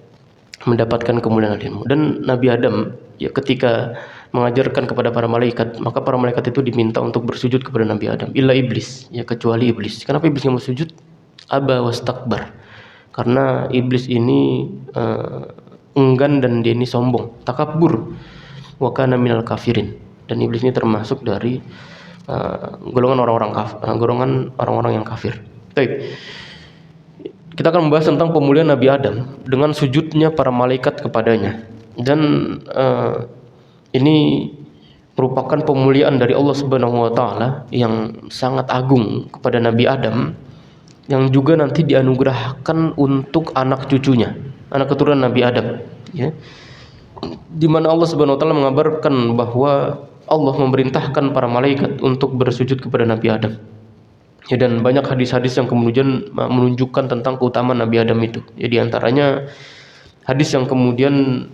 mendapatkan kemuliaan ilmu. Dan Nabi Adam ya ketika mengajarkan kepada para malaikat, maka para malaikat itu diminta untuk bersujud kepada Nabi Adam, illa iblis, ya kecuali iblis. Kenapa iblis nggak mau sujud? Aba wastakbar. Karena iblis ini enggan dan dia ini sombong, takabur. Wa kana minal kafirin. Dan iblis ini termasuk dari golongan orang-orang yang kafir. Baik. Kita akan membahas tentang pemuliaan Nabi Adam dengan sujudnya para malaikat kepadanya. Dan ini merupakan pemuliaan dari Allah Subhanahu wa taala yang sangat agung kepada Nabi Adam, yang juga nanti dianugerahkan untuk anak cucunya, anak keturunan Nabi Adam, ya. Di mana Allah Subhanahu wa taala mengabarkan bahwa Allah memerintahkan para malaikat untuk bersujud kepada Nabi Adam. Ya, dan banyak hadis-hadis yang kemudian menunjukkan tentang keutamaan Nabi Adam itu. Ya, di antaranya hadis yang kemudian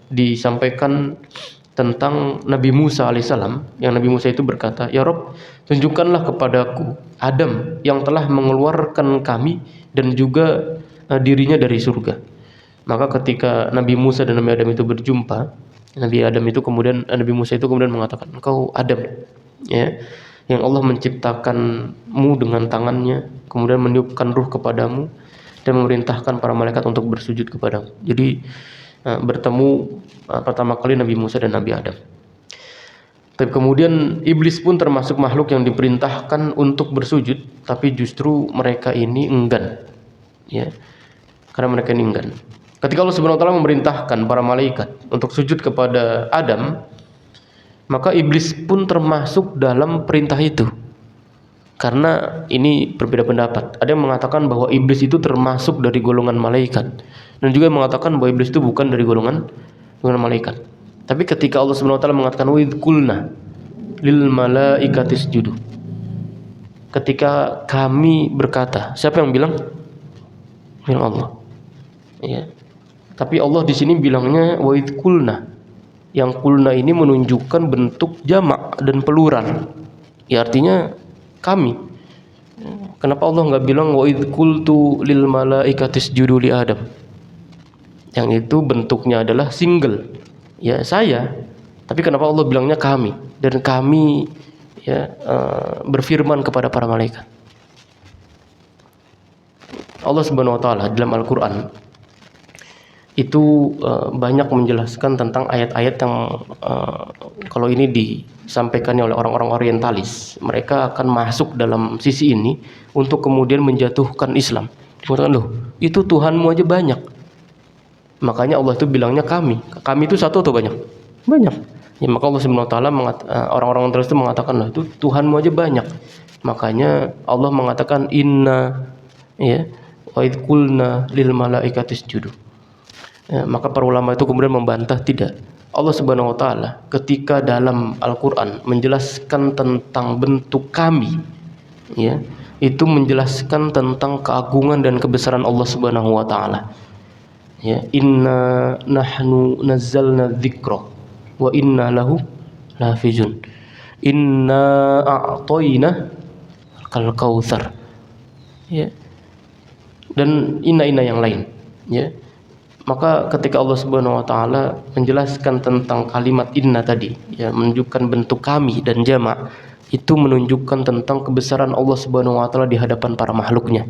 disampaikan tentang Nabi Musa alaihissalam, yang Nabi Musa itu berkata, "Ya Rob, tunjukkanlah kepadaku Adam yang telah mengeluarkan kami dan juga dirinya dari surga." Maka ketika Nabi Musa dan Nabi Adam itu berjumpa, Nabi Musa itu kemudian mengatakan, "Engkau Adam, ya, yang Allah menciptakanmu dengan tangannya, kemudian meniupkan ruh kepadamu dan memerintahkan para malaikat untuk bersujud kepadamu." Jadi bertemu pertama kali Nabi Musa dan Nabi Adam. Tapi kemudian iblis pun termasuk makhluk yang diperintahkan untuk bersujud, tapi justru mereka ini enggan, ya, karena mereka ini enggan. Ketika Allah Subhanahu wa taala memerintahkan para malaikat untuk sujud kepada Adam, maka iblis pun termasuk dalam perintah itu. Karena ini berbeda pendapat. Ada yang mengatakan bahwa iblis itu termasuk dari golongan malaikat, dan juga mengatakan bahwa iblis itu bukan dari golongan malaikat. Tapi ketika Allah Subhanahu wa taala mengatakan wa idz qulna lil malaikati isjudu, ketika kami berkata, siapa yang bilang? Bilang Allah. Ya. Tapi Allah di sini bilangnya wa idz qulna. Yang kulna ini menunjukkan bentuk jamak dan plural. Ya, artinya kami. Kenapa Allah nggak bilang wa idz qultu lil malaikati isjudu li Adam? Yang itu bentuknya adalah single. Ya, saya. Tapi kenapa Allah bilangnya kami? Dan kami, ya, berfirman kepada para malaikat. Allah Subhanahu wa taala dalam Al-Qur'an itu banyak menjelaskan tentang ayat-ayat yang kalau ini disampaikan oleh orang-orang orientalis, mereka akan masuk dalam sisi ini untuk kemudian menjatuhkan Islam. Dikatakan, loh, itu Tuhanmu aja banyak. Makanya Allah itu bilangnya kami. Kami itu satu atau banyak? Banyak. Ya, maka Allah Subhanahu wa taala orang-orang orientalis itu mengatakan, loh, itu Tuhanmu aja banyak. Makanya Allah mengatakan inna, ya, wa idz qulna lil malaikati isjudu. Ya, maka para ulama itu kemudian membantah, tidak. Allah Subhanahu wa taala ketika dalam Al-Qur'an menjelaskan tentang bentuk kami, ya, itu menjelaskan tentang keagungan dan kebesaran Allah Subhanahu wa taala. Ya, inna nahnu nazzalna dzikra wa inna lahu lahafizun. Inna a'tayna kal kautsar. Ya. Dan inna yang lain, ya. Maka ketika Allah Subhanahu wa taala menjelaskan tentang kalimat inna tadi, ya, menunjukkan bentuk kami dan jamak, itu menunjukkan tentang kebesaran Allah Subhanahu wa taala di hadapan para makhluknya.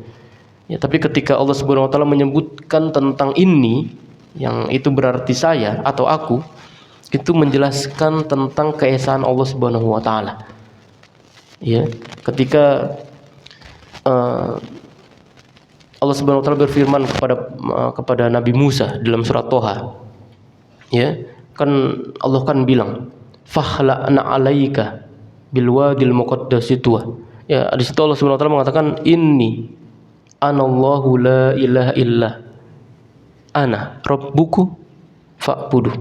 Ya, tapi ketika Allah Subhanahu wa taala menyebutkan tentang ini, yang itu berarti saya atau aku, itu menjelaskan tentang keesaan Allah Subhanahu wa taala. Ya, ketika Allah Subhanahu wa taala berfirman kepada Nabi Musa dalam surat Toha. Ya, kan Allah kan bilang, "Fakhla'na 'alaika bil wadil muqaddasi tuwa." Ya, di situ Allah Subhanahu wa taala mengatakan, "Inni anallahu la ilaha illa ana rabbuku fa'budu."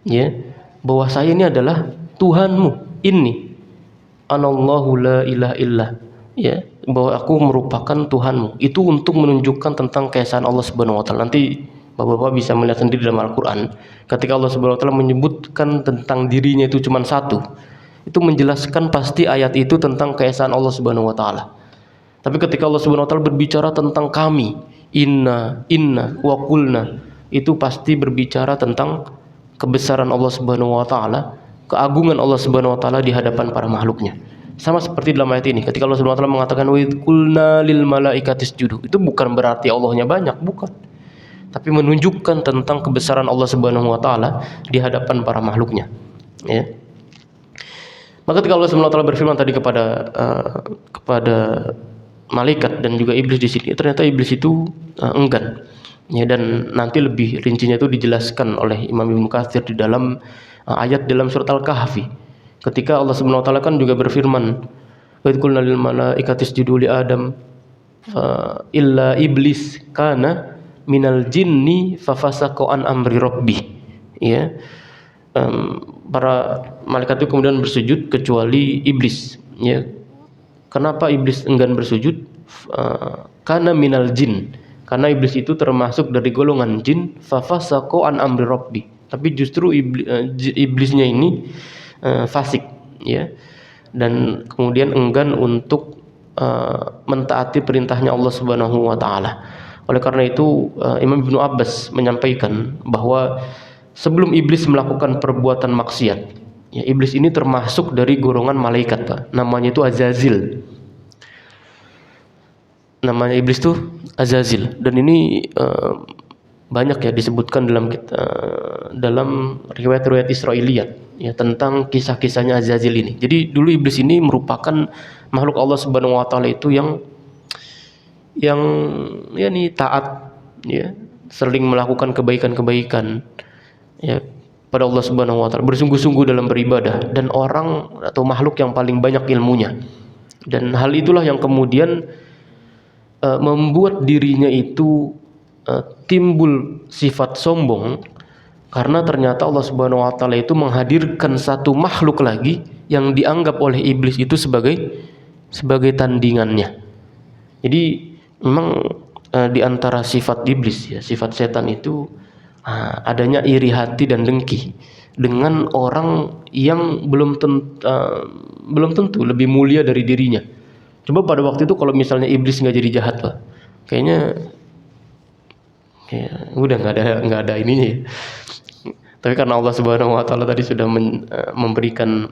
Ya, bahwa saya ini adalah Tuhanmu. Inni anallahu la ilaha illa. Ya, bahwa aku merupakan Tuhanmu. Itu untuk menunjukkan tentang keesaan Allah Subhanahu wa taala. Nanti Bapak-bapak bisa melihat sendiri dalam Al-Qur'an, ketika Allah Subhanahu wa taala menyebutkan tentang dirinya itu cuma satu, itu menjelaskan pasti ayat itu tentang keesaan Allah Subhanahu wa taala. Tapi ketika Allah Subhanahu wa taala berbicara tentang kami, inna wa qulna, itu pasti berbicara tentang kebesaran Allah Subhanahu wa taala, keagungan Allah Subhanahu wa taala di hadapan para makhluknya. Sama seperti dalam ayat ini, ketika Allah Subhanahu wa taala mengatakan wa idz qulna lil malaikati isjudu, itu bukan berarti Allahnya banyak, bukan. Tapi menunjukkan tentang kebesaran Allah Subhanahu wa taala di hadapan para makhluknya, ya. Maka ketika Allah Subhanahu wa taala berfirman tadi kepada malaikat dan juga iblis di sini, ternyata iblis itu enggan. Ya, dan nanti lebih rincinya itu dijelaskan oleh Imam Ibnu Katsir di dalam ayat dalam surat Al-Kahfi. Ketika Allah Subhanahu wa taala kan juga berfirman, "Wa idz qulna lil malaikati isjudu li Adam illa iblis kana minal jinni fafasaqa an amri rabbih." Ya. Para malaikat itu kemudian bersujud kecuali iblis, ya. Kenapa iblis enggan bersujud? Karena minal jin, karena iblis itu termasuk dari golongan jin, fafasaqa an amri rabbi. Tapi justru iblisnya ini fasik, ya, dan kemudian enggan untuk mentaati perintahnya Allah Subhanahu wa taala. Oleh karena itu Imam Ibnu Abbas menyampaikan bahwa sebelum iblis melakukan perbuatan maksiat, ya, iblis ini termasuk dari golongan malaikat, Pak. Namanya itu Azazil. Namanya iblis itu Azazil, dan ini banyak ya disebutkan dalam riwayat-riwayat Israiliyat, ya, tentang kisah-kisahnya Azazil ini. Jadi dulu iblis ini merupakan makhluk Allah Subhanahu wa taala itu yang yakni taat, ya, sering melakukan kebaikan-kebaikan, ya, pada Allah Subhanahu wa taala, bersungguh-sungguh dalam beribadah, dan orang atau makhluk yang paling banyak ilmunya. Dan hal itulah yang kemudian membuat dirinya itu timbul sifat sombong, karena ternyata Allah Subhanahu wa taala itu menghadirkan satu makhluk lagi yang dianggap oleh iblis itu sebagai tandingannya. Jadi memang di antara sifat iblis, ya, sifat setan itu adanya iri hati dan dengki dengan orang yang belum tentu lebih mulia dari dirinya. Coba pada waktu itu kalau misalnya iblis nggak jadi jahat, Pak, kayaknya udah nggak ada ininya, ya. Tapi karena Allah Subhanahu wa taala tadi sudah memberikan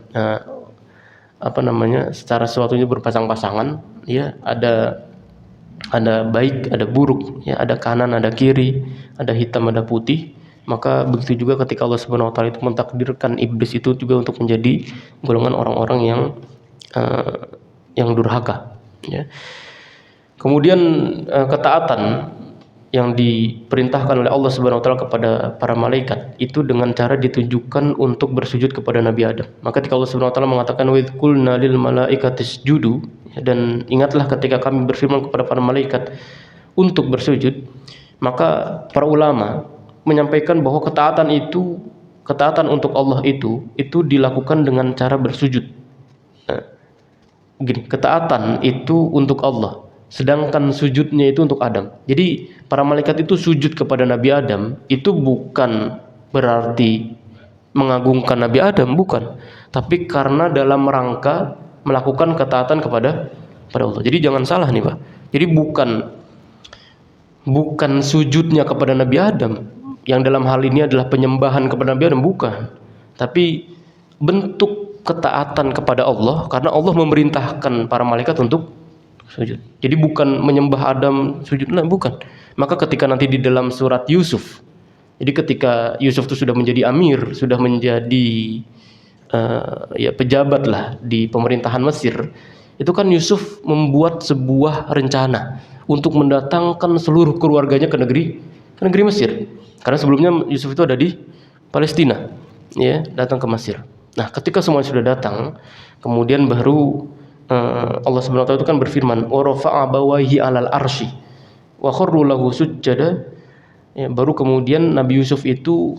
secara sesuatunya berpasang-pasangan, ya, ada baik, ada buruk, ya, ada kanan, ada kiri, ada hitam, ada putih. Maka begitu juga ketika Allah Subhanahu wa taala itu mentakdirkan iblis itu juga untuk menjadi golongan orang-orang yang durhaka, ya. Kemudian ketaatan yang diperintahkan oleh Allah Subhanahu wa taala kepada para malaikat itu dengan cara ditunjukkan untuk bersujud kepada Nabi Adam. Maka ketika Allah Subhanahu wa taala mengatakan wa idz qulna lil malaikati isjudu, dan ingatlah ketika kami berfirman kepada para malaikat untuk bersujud, maka para ulama menyampaikan bahwa ketaatan untuk Allah itu dilakukan dengan cara bersujud. Begini, ketaatan itu untuk Allah, sedangkan sujudnya itu untuk Adam. Jadi para malaikat itu sujud kepada Nabi Adam itu bukan berarti mengagungkan Nabi Adam, bukan, tapi karena dalam rangka melakukan ketaatan kepada Allah. Jadi jangan salah nih, Pak. Jadi bukan sujudnya kepada Nabi Adam yang dalam hal ini adalah penyembahan kepada Nabi Adam, bukan, tapi bentuk ketaatan kepada Allah karena Allah memerintahkan para malaikat untuk sujud. Jadi bukan menyembah Adam sujud, bukan. Maka ketika nanti di dalam surat Yusuf, jadi ketika Yusuf itu sudah menjadi amir, sudah menjadi pejabat lah di pemerintahan Mesir, itu kan Yusuf membuat sebuah rencana untuk mendatangkan seluruh keluarganya ke negeri Mesir. Karena sebelumnya Yusuf itu ada di Palestina, ya, datang ke Mesir. Nah, ketika semuanya sudah datang, kemudian baru Allah Subhanahu wa taala itu kan berfirman, "Wa rafa'a abawaihi 'alal arsy wa kharru lahu sujjada." Ya, baru kemudian Nabi Yusuf itu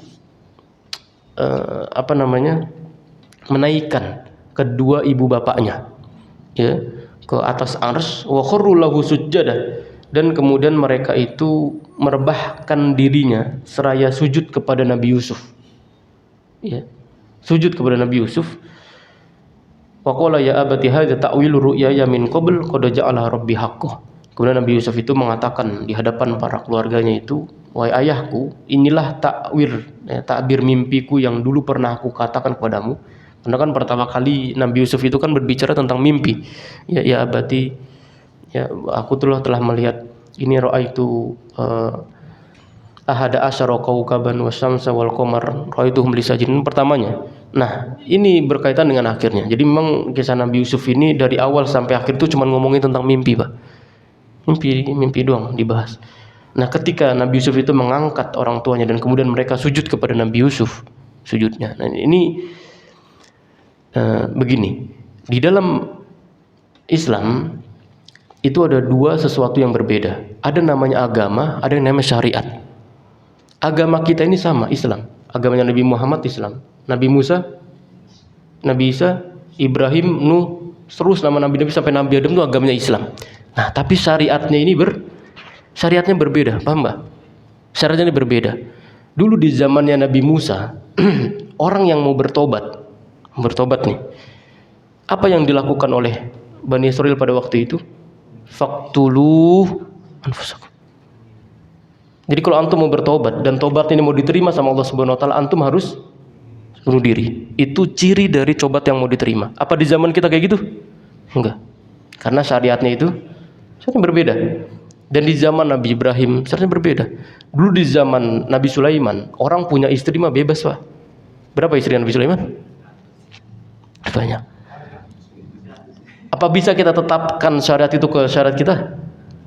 menaikkan kedua ibu bapaknya, ya, ke atas arsy, wa kharru lahu sujjada, dan kemudian mereka itu merebahkan dirinya seraya sujud kepada Nabi Yusuf. Ya, sujud kepada Nabi Yusuf. Wa qala ya abati hadza ta'wilu ru'yaya min qabl qad ja'ala rabbi haqqan. Kemudian Nabi Yusuf itu mengatakan di hadapan para keluarganya itu, wahai ayahku, inilah takbir mimpiku yang dulu pernah aku katakan kepadamu. Karena kan pertama kali Nabi Yusuf itu kan berbicara tentang mimpi. Ya abati, ya aku telah melihat ini ra'aitu ahada asyara kaukaban wasyamsa wal qamar ra'aituhum li sajidin pertamanya. Nah, ini berkaitan dengan akhirnya. Jadi memang kisah Nabi Yusuf ini dari awal sampai akhir itu cuma ngomongin tentang mimpi, Pak. Mimpi doang dibahas. Nah, ketika Nabi Yusuf itu mengangkat orang tuanya dan kemudian mereka sujud kepada Nabi Yusuf sujudnya. Nah, ini begini. Di dalam Islam itu ada dua sesuatu yang berbeda. Ada namanya agama, ada yang namanya syariat. Agama kita ini sama, Islam. Agamanya Nabi Muhammad Islam. Nabi Musa, Nabi Isa, Ibrahim, Nuh, terus nama Nabi sampai Nabi Adam itu agamanya Islam. Nah, tapi syariatnya ini syariatnya berbeda, paham nggak? Syariatnya ini berbeda. Dulu di zamannya Nabi Musa, orang yang mau bertobat nih, apa yang dilakukan oleh Bani Israel pada waktu itu? Faqtulu anfusakum. Jadi kalau antum mau bertobat dan tobat ini mau diterima sama Allah Subhanahu wa taala, antum harus bunuh diri. Itu ciri dari tobat yang mau diterima. Apa di zaman kita kayak gitu? Enggak. Karena syariatnya berbeda. Dan di zaman Nabi Ibrahim syariatnya berbeda. Dulu di zaman Nabi Sulaiman, orang punya istri mah bebas, Pak. Berapa istri Nabi Sulaiman? Banyak. Apa bisa kita tetapkan syariat itu ke syariat kita?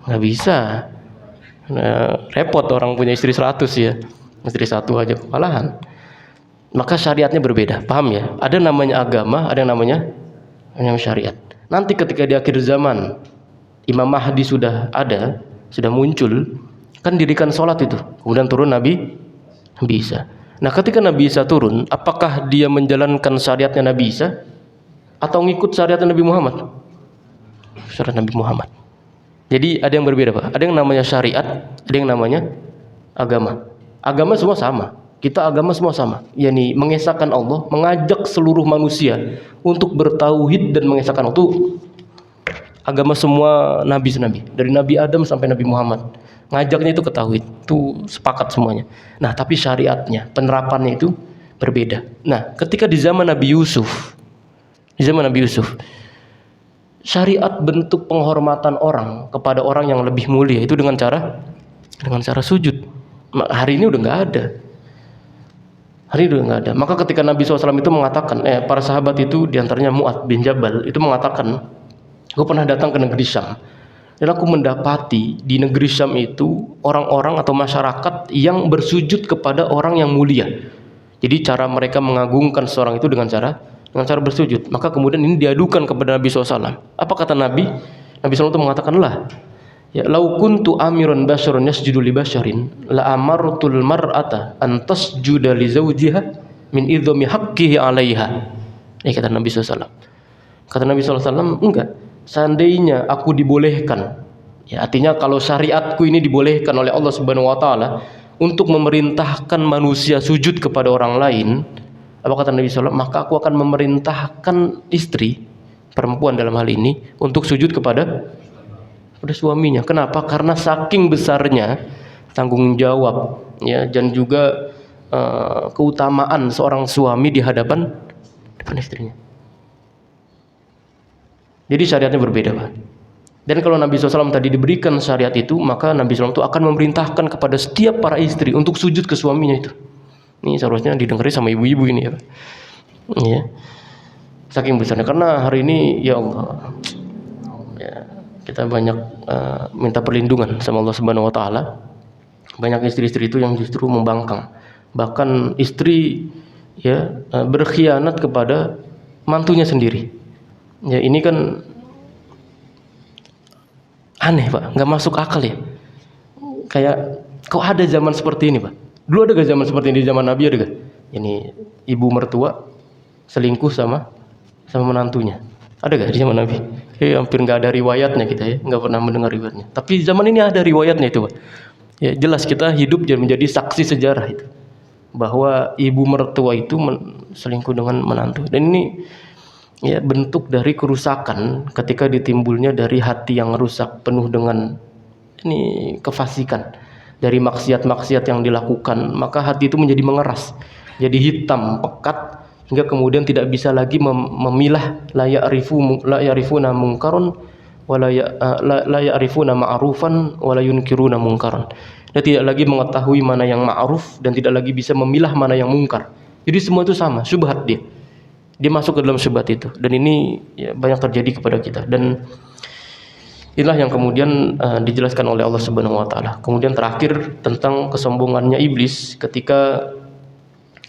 Nggak bisa. Nah, repot orang punya istri 100 ya. Istri 1 aja kewalahan. Maka syariatnya berbeda, paham ya? Ada namanya agama, ada yang namanya syariat. Nanti ketika di akhir zaman Imam Mahdi sudah muncul, kan dirikan sholat itu. Kemudian turun Nabi Isa. Nah, ketika Nabi Isa turun, apakah dia menjalankan syariatnya Nabi Isa atau ngikut syariatnya Nabi Muhammad? Syariat Nabi Muhammad. Jadi ada yang berbeda, Pak. Ada yang namanya syariat, ada yang namanya agama. Agama semua sama. Kita agama semua sama. yakni mengesahkan Allah, mengajak seluruh manusia untuk bertauhid dan mengesahkan Allah. Itu agama semua nabi dari Nabi Adam sampai Nabi Muhammad. Ngajaknya itu ke tauhid. Itu sepakat semuanya. Nah, tapi syariatnya, penerapannya itu berbeda. Nah, ketika di zaman Nabi Yusuf, syariat bentuk penghormatan orang kepada orang yang lebih mulia itu dengan cara sujud. Hari ini udah nggak ada. Maka ketika Nabi SAW itu mengatakan, para sahabat itu diantaranya Mu'adz bin Jabal itu mengatakan, gue pernah datang ke negeri Syam dan aku mendapati di negeri Syam itu orang-orang atau masyarakat yang bersujud kepada orang yang mulia. Jadi cara mereka mengagungkan seorang itu dengan cara bersujud. Maka kemudian ini diadukan kepada Nabi SAW. Apa kata Nabi? Nabi SAW itu mengatakan, ya, lau kuntu amiran basyarun yasjudu li basyarin la amartul mar'ata an tasjuda li zawjiha min idhami haqqihi 'alaiha. Ini kata Nabi SAW. Kata Nabi SAW, enggak. Seandainya aku dibolehkan, ya, artinya kalau syariatku ini dibolehkan oleh Allah Subhanahu wa taala untuk memerintahkan manusia sujud kepada orang lain, apa kata Nabi SAW? Maka aku akan memerintahkan istri, perempuan dalam hal ini, untuk sujud kepada suaminya. Kenapa? Karena saking besarnya tanggung jawab, ya, dan juga keutamaan seorang suami di hadapan istrinya. Jadi syariatnya berbeda, Pak. Dan kalau Nabi SAW tadi diberikan syariat itu, maka Nabi SAW itu akan memerintahkan kepada setiap para istri untuk sujud ke suaminya itu. Ini seharusnya didengari sama ibu-ibu ini, ya, Pak. Ya. Saking besarnya. Karena hari ini, ya Allah, ya, kita banyak minta perlindungan sama Allah Subhanahu wa taala. Banyak istri-istri itu yang justru membangkang. Bahkan istri, ya, berkhianat kepada mantunya sendiri. Ya, ini kan aneh, Pak. Nggak masuk akal, ya. Kayak kok ada zaman seperti ini, Pak? Dulu ada gak zaman seperti ini di zaman Nabi, ada gak? Ini ibu mertua selingkuh sama menantunya. Ada gak di zaman Nabi? Hampir nggak ada riwayatnya kita ya, nggak pernah mendengar riwayatnya. Tapi zaman ini ada riwayatnya itu, Pak. Ya jelas kita hidup dan menjadi saksi sejarah itu, bahwa ibu mertua itu selingkuh dengan menantu. Dan ini ya bentuk dari kerusakan ketika ditimbulnya dari hati yang rusak penuh dengan ini kefasikan, dari maksiat-maksiat yang dilakukan, maka hati itu menjadi mengeras, jadi hitam pekat, hingga kemudian tidak bisa lagi memilah la ya'rifuna mungkaron la ya'rifuna ma'rufan wa la yunkiruna mungkaran. Dia tidak lagi mengetahui mana yang ma'ruf dan tidak lagi bisa memilah mana yang mungkar. Jadi semua itu sama, syubhat dia. Dia masuk ke dalam syubhat itu, dan ini ya, banyak terjadi kepada kita. Dan inilah yang kemudian dijelaskan oleh Allah Subhanahu wa taala. Kemudian terakhir tentang kesombongannya iblis ketika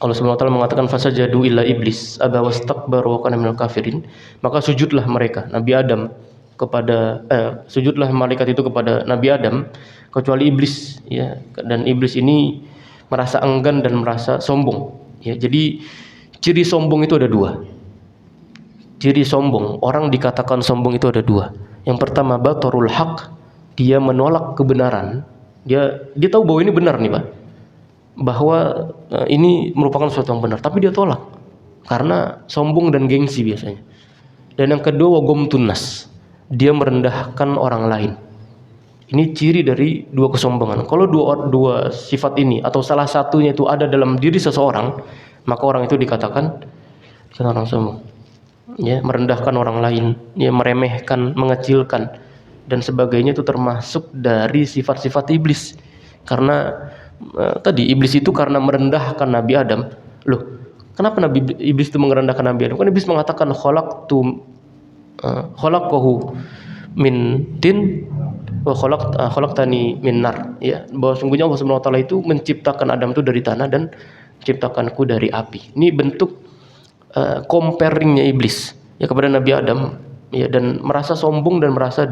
Allah Subhanahu wa taala mengatakan fasajadu illa iblis aba wastakbara wa kana minal kafirin. Maka sujudlah mereka Nabi Adam kepada sujudlah malaikat itu kepada Nabi Adam kecuali iblis ya, dan iblis ini merasa enggan dan merasa sombong ya. Jadi ciri sombong itu ada dua. Ciri sombong, orang dikatakan sombong itu ada dua. Yang pertama batarul haq, dia menolak kebenaran. Dia tahu bahwa ini benar nih, Pak, bahwa ini merupakan sesuatu yang benar, tapi dia tolak karena sombong dan gengsi biasanya. Dan yang kedua wagomtunas, dia merendahkan orang lain. Ini ciri dari dua kesombongan. Kalau dua sifat ini atau salah satunya itu ada dalam diri seseorang, maka orang itu dikatakan orang sombong. Ya, merendahkan orang lain, ya, meremehkan, mengecilkan dan sebagainya, itu termasuk dari sifat-sifat iblis. Karena tadi iblis itu karena merendahkan Nabi Adam. Loh, kenapa iblis itu merendahkan Nabi Adam? Kan iblis mengatakan khalaqahu min tin wa khalaqtani min nar, ya, bahwa sungguhnya Allah Subhanahu wa taala itu menciptakan Adam itu dari tanah dan menciptakanku dari api. Ini bentuk comparingnya iblis ya kepada Nabi Adam ya, dan merasa sombong dan merasa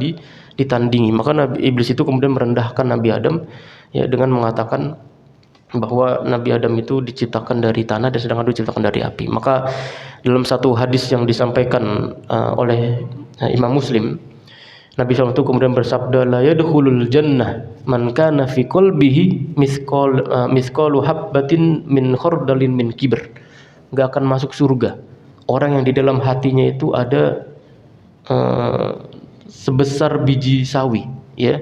ditandingi. Maka iblis itu kemudian merendahkan Nabi Adam ya dengan mengatakan bahwa Nabi Adam itu diciptakan dari tanah dan sedangkan dia diciptakan dari api. Maka dalam satu hadis yang disampaikan oleh Imam Muslim, Nabi SAW itu kemudian bersabda, la yadkhulul jannah man kana fi qalbihi mithqalu habbatin min khardalin min kibr. Gak akan masuk surga orang yang di dalam hatinya itu ada sebesar biji sawi, ya,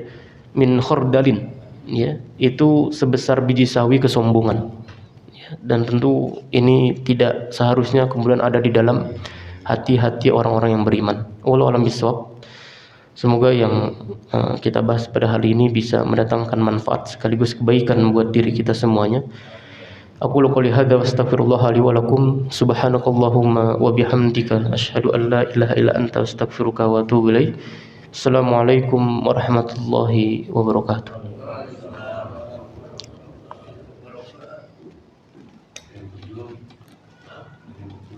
min khardalin, ya, itu sebesar biji sawi kesombongan, ya. Dan tentu ini tidak seharusnya kemudian ada di dalam hati-hati orang-orang yang beriman. Wallahu a'lam bishawab. Semoga yang kita bahas pada hari ini bisa mendatangkan manfaat sekaligus kebaikan buat diri kita semuanya. Aqulu qouli hadza wa astaghfirullah li wa lakum. Subhanakallahumma wa bihamdika asyhadu an la ilaha illa anta astaghfiruka wa atubu ilaik. Assalamualaikum warahmatullahi wabarakatuh.